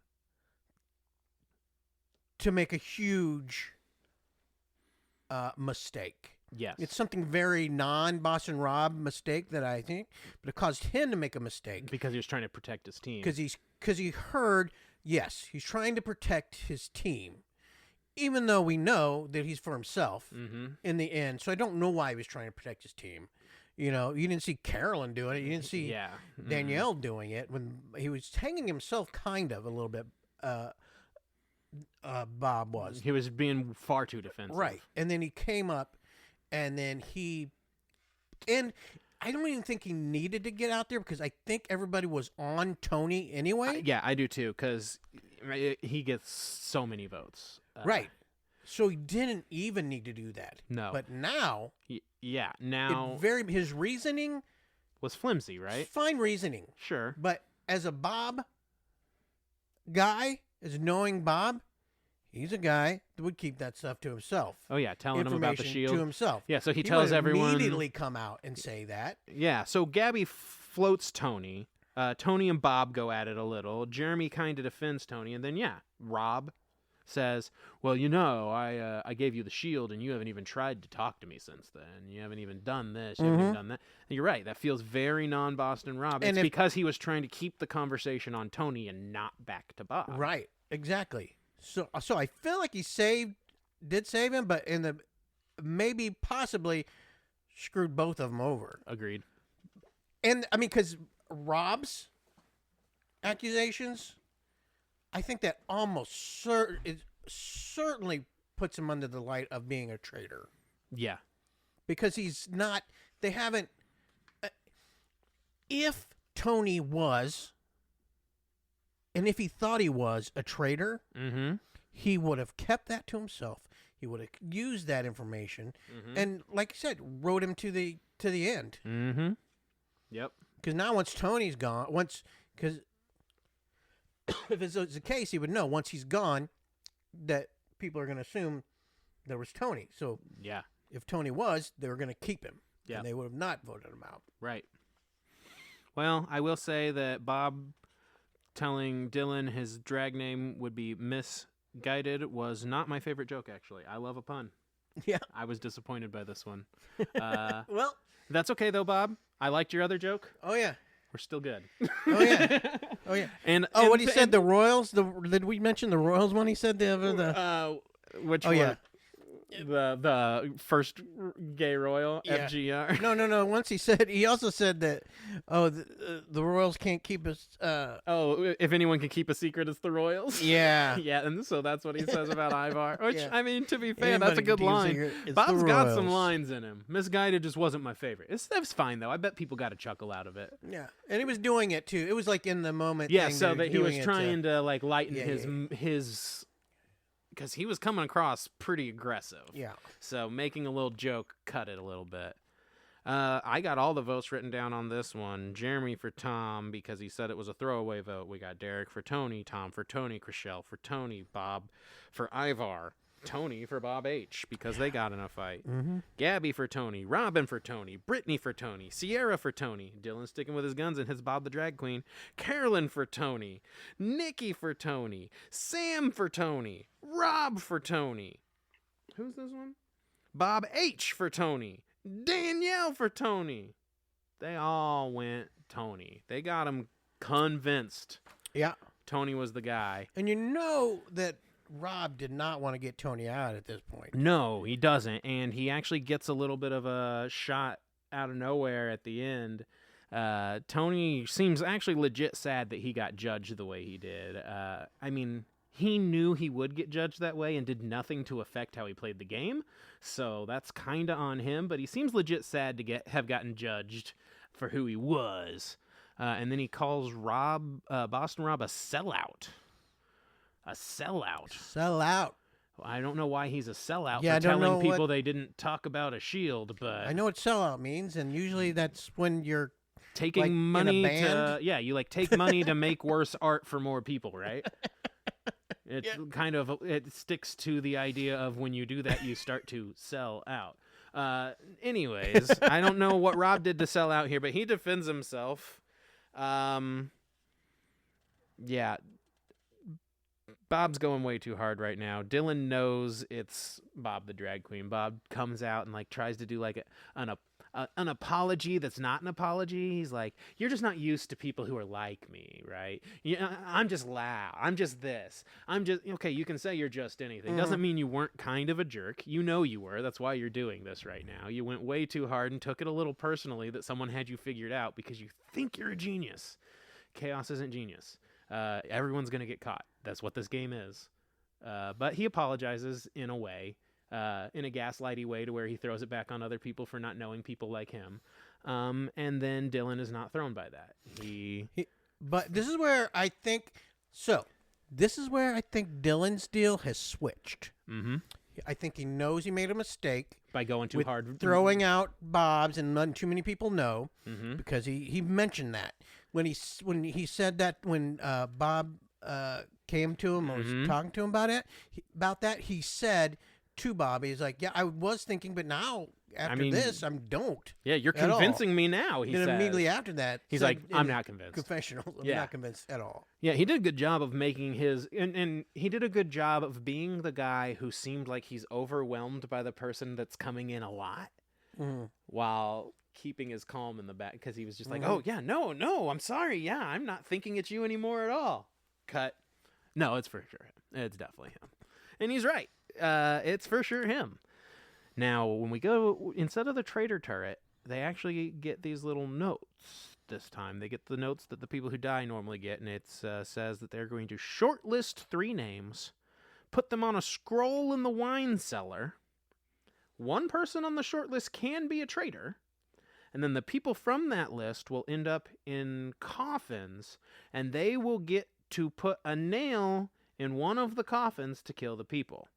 to make a huge mistake. Yes. It's something very non-Boston Rob mistake that I think, but it caused him to make a mistake. Because he was trying to protect his team. Because he heard, yes, he's trying to protect his team, even though we know that he's for himself in the end. So I don't know why he was trying to protect his team. You know, you didn't see Carolyn doing it. You didn't see Danielle doing it when he was hanging himself kind of a little bit. Bob was. He was being far too defensive. Right. And then he came up, and then and I don't even think he needed to get out there because I think everybody was on Tony anyway. Yeah, I do too, because he gets so many votes. Right. So he didn't even need to do that. No. But now... now... his reasoning... was flimsy, right? Fine reasoning. Sure. But as a Bob guy, as knowing Bob, he's a guy that would keep that stuff to himself. Oh, yeah, telling him about the shield. To himself. Yeah, so he tells everyone... immediately come out and say that. Yeah, so Gabby floats Tony. Tony and Bob go at it a little. Jeremy kind of defends Tony. And then, Rob says, well, you know, I gave you the shield and you haven't even tried to talk to me since then. You haven't even done this. You haven't even done that. And you're right. That feels very non-Boston Rob. And it's because he was trying to keep the conversation on Tony and not back to Bob. Right. Exactly. So I feel like he did save him, but maybe possibly screwed both of them over. Agreed. And I mean, because Rob's accusations, I think that almost certainly puts him under the light of being a traitor. Yeah. Because he's not, they haven't, if Tony was, and if he thought he was a traitor, he would have kept that to himself. He would have used that information and, like I said, rode him to the end. Yep. Because now once Tony's gone, because if it's the case, he would know once he's gone that people are going to assume there was Tony. So yeah, if Tony was, they were going to keep him. Yeah. And they would have not voted him out. Right. Well, I will say that Bob telling Dylan his drag name would be Misguided was not my favorite joke, actually. I love a pun. Yeah. I was disappointed by this one. Well. That's okay, though, Bob. I liked your other joke. Oh, yeah. We're still good. Oh, yeah. Oh, yeah. And what he said, the Royals? Did we mention the Royals when he said which oh, one? yeah. The first gay royal, yeah. FGR. No. Once he also said that, the Royals can't keep us. If anyone can keep a secret, it's the Royals. Yeah. Yeah, and so that's what he says about IVAR. Which, yeah. I mean, to be fair, Anybody that's a good line. Bob's got some lines in him. Misguided just wasn't my favorite. It's fine, though. I bet people got a chuckle out of it. Yeah. And he was doing it, too. It was like in the moment. Yeah, thing so that he was trying to like lighten his... Because he was coming across pretty aggressive. Yeah. So making a little joke cut it a little bit. I got all the votes written down on this one. Jeremy for Tom because he said it was a throwaway vote. We got Derek for Tony, Tom for Tony, Chriselle for Tony, Bob for Ivar, Tony for Bob H because they got in a fight. Gabby for Tony, Robin for Tony, Brittany for Tony, Sierra for Tony, Dylan sticking with his guns and his Bob the Drag Queen, Carolyn for Tony, Nikki for Tony, Sam for Tony, Rob for Tony. Who's this one? Bob H for Tony, Danielle for Tony. They all went Tony. They got him convinced. Yeah. Tony was the guy. And you know that Rob did not want to get Tony out at this point. No, he doesn't. And he actually gets a little bit of a shot out of nowhere at the end. Tony seems actually legit sad that he got judged the way he did. I mean, he knew he would get judged that way and did nothing to affect how he played the game. So that's kind of on him. But he seems legit sad to have gotten judged for who he was. And then he calls Boston Rob a sellout. A sellout. Sell out. I don't know why he's a sellout Yeah, for I don't telling know people what- they didn't talk about a shield, but I know what sellout means, and usually that's when you're taking like, in a money to band? you like take money to make worse art for more people, right? It's kind of it sticks to the idea of when you do that you start to sell out. Anyways, I don't know what Rob did to sell out here, but he defends himself. Yeah. Bob's going way too hard right now. Dylan knows it's Bob the Drag Queen. Bob comes out and like tries to do like an apology that's not an apology. He's like, "You're just not used to people who are like me, right? I'm just loud. I'm just this. I'm just okay. You can say you're just anything. Doesn't mean you weren't kind of a jerk. You know you were. That's why you're doing this right now. You went way too hard and took it a little personally that someone had you figured out because you think you're a genius. Chaos isn't genius. Everyone's gonna get caught. That's what this game is." But he apologizes in a way. In a gaslighty way to where he throws it back on other people for not knowing people like him. And then Dylan is not thrown by that. But this is where I think Dylan's deal has switched. Mm-hmm. I think he knows he made a mistake By going too with hard. throwing out Bob's, and not too many people know Mm-hmm. because he mentioned that when he said that when Bob came to him or was talking to him about that he said to Bob, he's like, "Yeah, I was thinking, but now after this, I don't." Yeah, you're convincing me now, he then says. immediately after that, He's like, "I'm not convinced." Confessional. I'm Yeah. not convinced at all. Yeah, he did a good job of making his... And he did a good job of being the guy who seemed like he's overwhelmed by the person that's coming in a lot while keeping his calm in the back. Because he was just like, "Oh, yeah, no, I'm sorry. Yeah, I'm not thinking it's you anymore at all." Cut. No, it's for sure him. It's definitely him. And he's right. It's for sure him. Now, when we go, instead of the traitor turret, they actually get these little notes this time. They get the notes that the people who die normally get, and it says that they're going to shortlist 3 names, put them on a scroll in the wine cellar. One person on the shortlist can be a traitor, and then the people from that list will end up in coffins, and they will get to put a nail in one of the coffins to kill the people.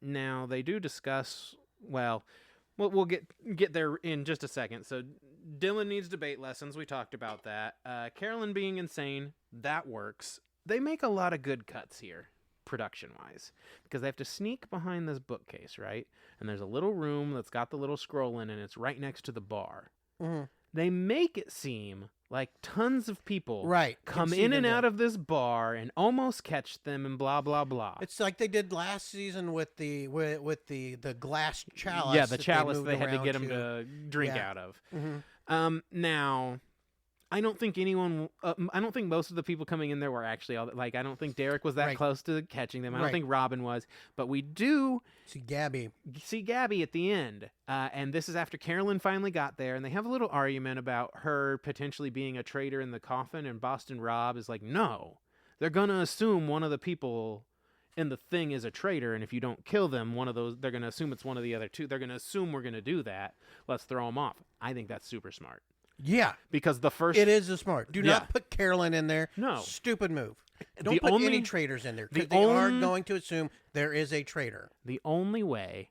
Now, they do discuss, well, we'll get there in just a second. So, Dylan needs debate lessons. We talked about that. Carolyn being insane, that works. They make a lot of good cuts here, production-wise, because they have to sneak behind this bookcase, right? And there's a little room that's got the little scroll in, and it's right next to the bar. Mm-hmm. They make it seem like tons of people come see in them and there. out of this bar and almost catch them and blah, blah, blah. It's like they did last season with the glass chalice. Yeah, the that chalice moved they had to around get him to drink Yeah. out of. Mm-hmm. Now, I don't think I don't think most of the people coming in there were actually all that. Like, I don't think Derek was that Right. close to catching them. I don't Right. think Robin was. But we do See Gabby. see Gabby at the end. And this is after Carolyn finally got there. And they have a little argument about her potentially being a traitor in the coffin. And Boston Rob is like, no. They're going to assume one of the people in the thing is a traitor. And if you don't kill them, they're going to assume it's one of the other two. They're going to assume we're going to do that. Let's throw them off. I think that's super smart. Yeah, Because the first... it is a smart. Do Yeah. not put Carolyn in there. No. Stupid move. Don't The put only- any traitors in there because the they are only- going to assume there is a traitor. The only way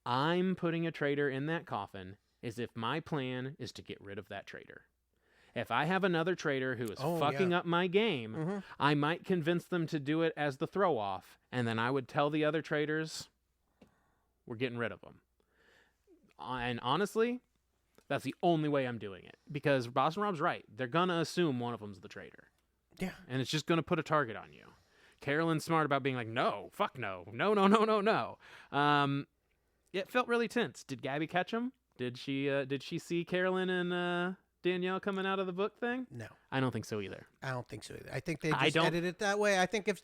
I'm putting a traitor in that coffin is if my plan is to get rid of that traitor. If I have another traitor who is fucking up my game, I might convince them to do it as the throw-off, and then I would tell the other traitors, we're getting rid of them. And honestly, that's the only way I'm doing it. Because Boston Rob's right. They're going to assume one of them's the traitor. Yeah. And it's just going to put a target on you. Carolyn's smart about being like, no, fuck no. No, no, no, no, no. It felt really tense. Did Gabby catch him? Did she see Carolyn and Danielle coming out of the book thing? No. I don't think so either. I don't think so either. I think they just edited it that way. I think if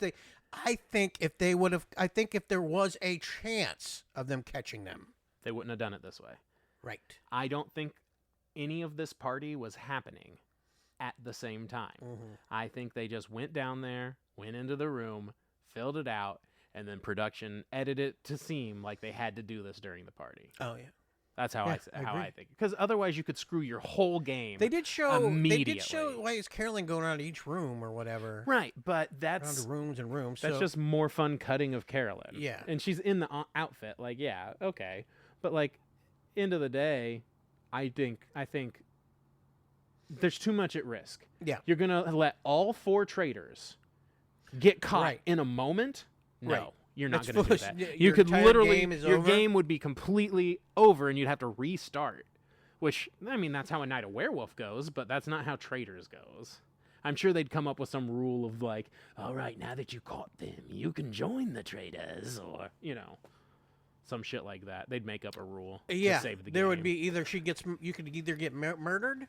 there was a chance of them catching them, they wouldn't have done it this way. Right. I don't think any of this party was happening at the same time. I think they just went down there, went into the room, filled it out, and then production edited it to seem like they had to do this during the party. Oh yeah. That's how I think. Because otherwise you could screw your whole game. They did show immediately. why is Carolyn going around to each room or whatever. Right, but that's around to rooms and rooms. That's just more fun cutting of Carolyn. Yeah. And she's in the outfit. Like, yeah, okay. But like, end of the day, I think there's too much at risk. Yeah. You're gonna let all 4 traitors get caught in a moment? No. Right. You're not That's going to do foolish. that. You could literally, your over. game would be completely over and you'd have to restart. Which, I mean, that's how a night of werewolf goes, but that's not how Traitors goes. I'm sure they'd come up with some rule of like, all right, now that you caught them, you can join the Traitors, or, you know, some shit like that. They'd make up a rule to save the game. There would be either you could either get murdered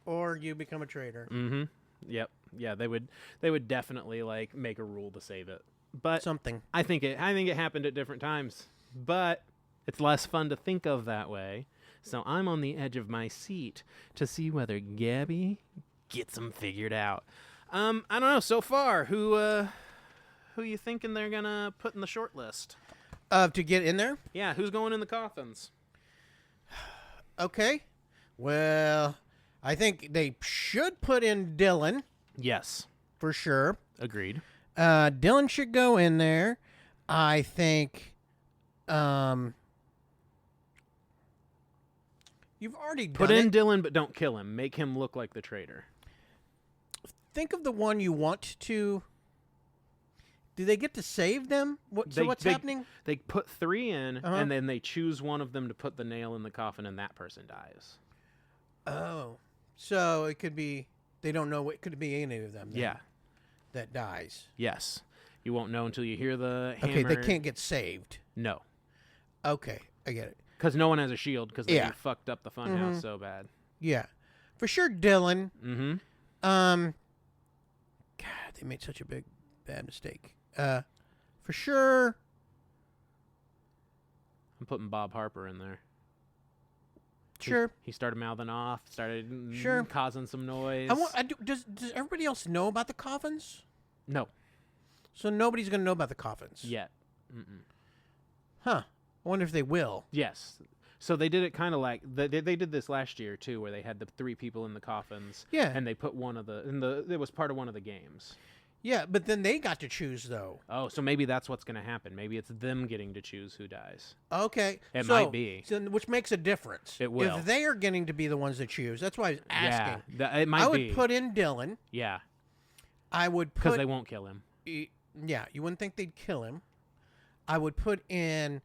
or you become a traitor. Mm-hmm. Yep. Yeah, they would definitely like make a rule to save it. But something. I think it happened at different times. But it's less fun to think of that way. So I'm on the edge of my seat to see whether Gabby gets them figured out. I don't know. So far, who you thinking they're gonna put in the short list? To get in there? Yeah, who's going in the coffins? Okay. Well, I think they should put in Dylan. Yes. For sure. Agreed. Dylan should go in there. I think you've already put done in it. Dylan, but don't kill him. Make him look like the traitor. Think of the one you want to. Do they get to save them? What's happening? They put 3 in, and then they choose one of them to put the nail in the coffin, and that person dies. Oh, so it could be. They don't know what could be any of them. Then, yeah. That dies. Yes. You won't know until you hear the hammer. Okay, they can't get saved. No. Okay, I get it. Because no one has a shield because they fucked up the funhouse so bad. Yeah. For sure, Dylan. Mm-hmm. God, they made such a bad mistake. For sure. I'm putting Bob Harper in there. Sure. He started mouthing off, started causing some noise. Does everybody else know about the coffins? No. So nobody's going to know about the coffins? Yet. Mm-mm. Huh. I wonder if they will. Yes. So they did it kind of like, they did this last year, too, where they had the 3 people in the coffins. Yeah. And they put one of it was part of one of the games. Yeah, but then they got to choose, though. Oh, so maybe that's what's going to happen. Maybe it's them getting to choose who dies. Okay. It might be. So, which makes a difference. It will. If they are getting to be the ones that choose. That's why I was asking. Yeah, it might be. I would put in Dylan. Yeah. I would put... Because they won't kill him. Yeah, you wouldn't think they'd kill him. I would put in...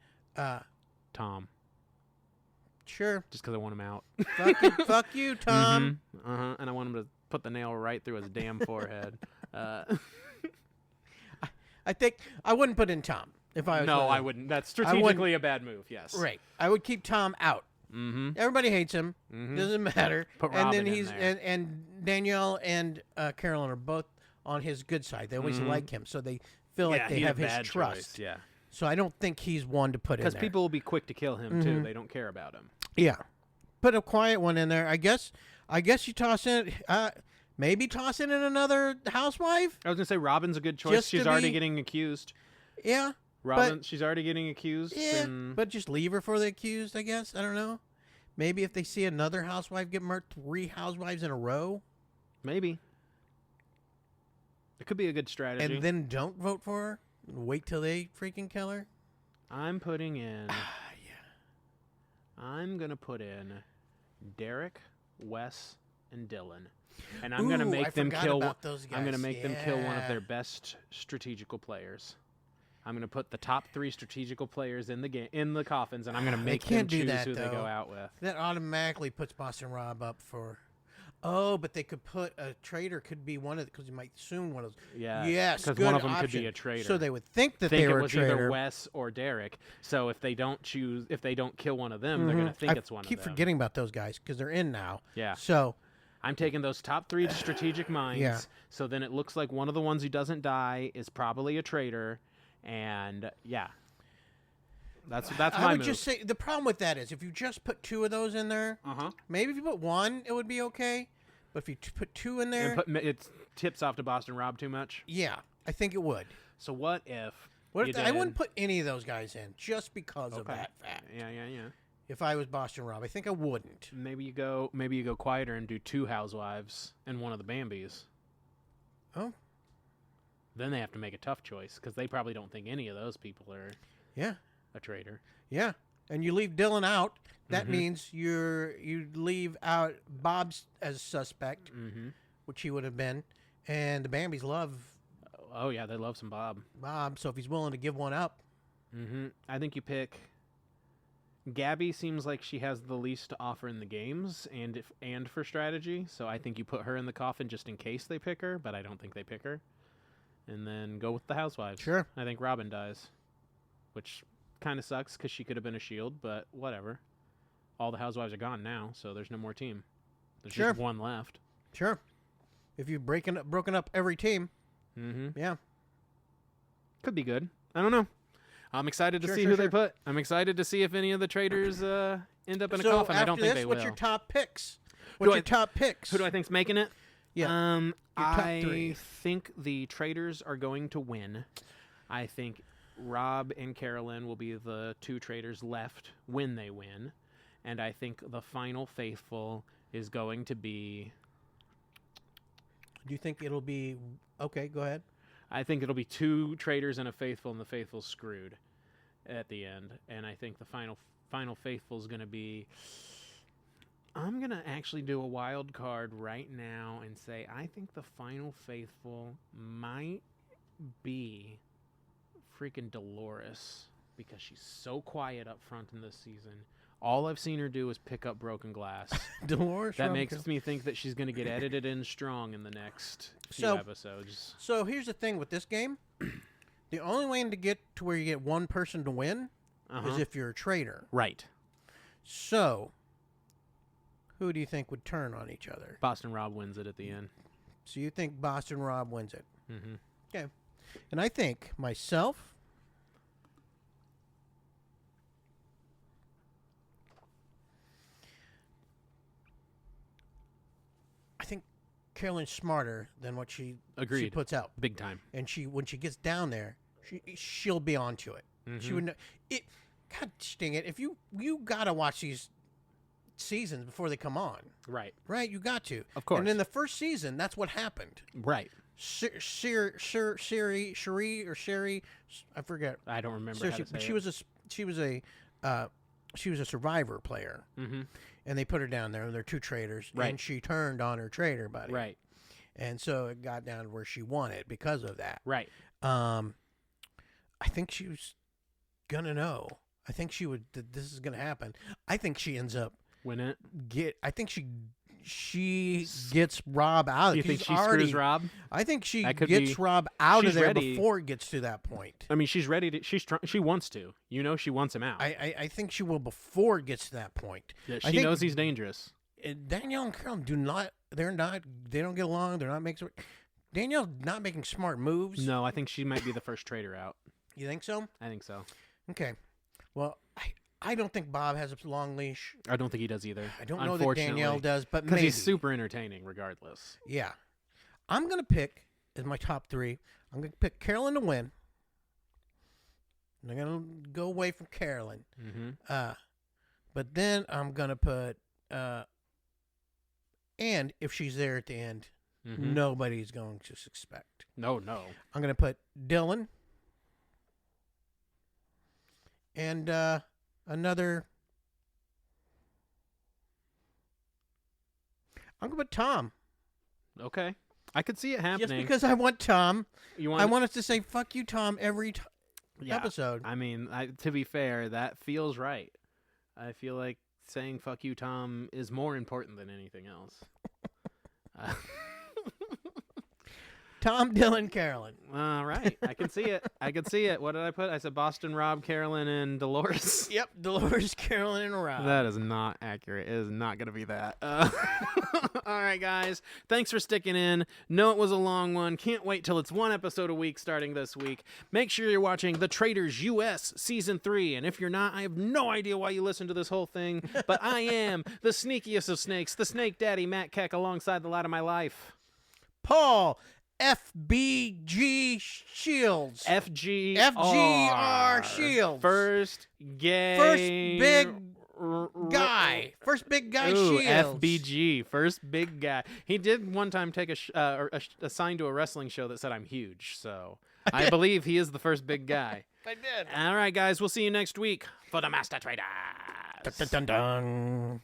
Tom. Sure. Just because I want him out. Fuck you, Tom. Mm-hmm. And I want him to put the nail right through his damn forehead. I think I wouldn't put in Tom if I was. No, I wouldn't. That's strategically a bad move. Yes. Right. I would keep Tom out. Mm-hmm. Everybody hates him. Mm-hmm. Doesn't matter. Put and Robin then he's in there. and Danielle and Carolyn are both on his good side. They always like him, so they feel like they have his trust. Choice. Yeah. So I don't think he's one to put in there. Because people will be quick to kill him too. They don't care about him. Yeah. Put a quiet one in there. I guess you toss in. Maybe toss in another housewife. I was gonna say Robin's a good choice. She's already getting accused. Yeah. Robin, she's already getting accused. Yeah. But just leave her for the accused, I guess. I don't know. Maybe if they see another housewife get murdered, 3 housewives in a row. Maybe. It could be a good strategy. And then don't vote for her. Wait till they freaking kill her. I'm putting in I'm going to put in Derek, Wes, and Dylan. And I'm going to make them kill those guys. I'm going to make them kill one of their best strategical players. I'm going to put the top 3 strategical players in the game in the coffins, and I'm going to make them choose who they go out with. That automatically puts Boston Rob up for. Oh, but they could put a traitor could be one of because you might soon one of those. Yeah. Yes, because one of them could be a traitor. So they would think that they were it was a traitor. either Wes or Derek. So if they don't kill one of them, they're going to think it's one of them. I keep forgetting about those guys because they're in now. Yeah. So I'm taking those top 3 strategic minds. Yeah. So then it looks like one of the ones who doesn't die is probably a traitor, and yeah. That's my move. I would just say the problem with that is if you just put 2 of those in there, maybe if you put 1, it would be okay. But if you put 2 in there, it tips off to Boston Rob too much. Yeah, I think it would. So what if? I wouldn't put any of those guys in just because of that fact. Yeah. If I was Boston Rob, I think I wouldn't. Maybe you go quieter and do 2 housewives and one of the Bambis. Oh. Then they have to make a tough choice because they probably don't think any of those people are. Yeah. A traitor. Yeah, and you leave Dylan out. That means you leave out Bob's as suspect, which he would have been, and the Bambis love. Oh yeah, they love some Bob. So if he's willing to give one up, I think you pick. Gabby seems like she has the least to offer in the games and for strategy, so I think you put her in the coffin just in case they pick her, but I don't think they pick her. And then go with the housewives. Sure. I think Robin dies, which kind of sucks because she could have been a shield, but whatever. All the housewives are gone now, so there's no more team. There's just one left. Sure. If you've broken up every team, yeah, could be good. I don't know. I'm excited to see who they put. I'm excited to see if any of the traitors end up in a coffin. I don't think they will. What's your top picks? What's your top picks? Who do I think's making it? Yeah. I think the traitors are going to win. I think Rob and Carolyn will be the 2 traitors left when they win. And I think the final faithful is going to be... Do you think it'll be... Okay, go ahead. I think it'll be 2 traitors and a faithful, and the faithful's screwed at the end. And I think the final faithful is going to be... I'm going to actually do a wild card right now and say I think the final faithful might be freaking Dolores because she's so quiet up front in this season. All I've seen her do is pick up broken glass. Dolores. That makes me think that she's going to get edited in strong in the next few episodes. So here's the thing with this game. The only way to get to where you get one person to win is if you're a traitor. Right. So who do you think would turn on each other? Boston Rob wins it at the end. So you think Boston Rob wins it? Mm-hmm. Okay. And I think myself... I think Carolyn's smarter than what she puts out. Big time. And when she gets down there, she'll be onto it. She would know it. God dang it! If you gotta watch these seasons before they come on, right? You got to, of course. And in the first season, that's what happened, right? Sherry, I forget. I don't remember. But she was a survivor player, and they put her down there. And they're 2 traitors, and she turned on her traitor buddy, right? And so it got down to where she won it because of that, right? I think she was gonna know. I think she would. This is gonna happen. I think she ends up win it. I think she gets Rob out. You think she screws Rob? I think she gets Rob out of there before it gets to that point. I mean, she's ready to. She wants to. You know, she wants him out. I think she will before it gets to that point. Yeah, she knows he's dangerous. Danielle and Carol do not. They're not. They don't get along. They're not making. Danielle's not making smart moves. No, I think she might be the first traitor out. You think so? I think so. Okay. Well, I don't think Bob has a long leash. I don't think he does either. I don't know that Danielle does, but maybe. Because he's super entertaining regardless. Yeah. I'm going to pick, as my top 3, I'm going to pick Carolyn to win. I'm going to go away from Carolyn. But then I'm going to put, and if she's there at the end, nobody's going to suspect. No. I'm going to put Dylan. And another I'm going to put Tom. Okay. I could see it happening. Just because I want Tom. I want us to say, fuck you, Tom, every episode. I mean, to be fair, that feels right. I feel like saying fuck you, Tom is more important than anything else. Tom, Dylan, Carolyn. All right. I can see it. What did I put? I said Boston, Rob, Carolyn, and Dolores. Yep, Dolores, Carolyn, and Rob. That is not accurate. It is not going to be that. All right, guys. Thanks for sticking in. Know it was a long one. Can't wait till it's one episode a week starting this week. Make sure you're watching The Traitors US Season 3. And if you're not, I have no idea why you listened to this whole thing. But I am the sneakiest of snakes, the snake daddy, Matt Keck, alongside the light of my life. Paul FBG Shields. FGR Shields. First big guy. First big guy Ooh, Shields. FBG. First big guy. He did one time take a sign to a wrestling show that said I'm huge. So I believe he is the first big guy. I did. All right, guys. We'll see you next week for the Master Traitors. Dun, dun, dun, dun.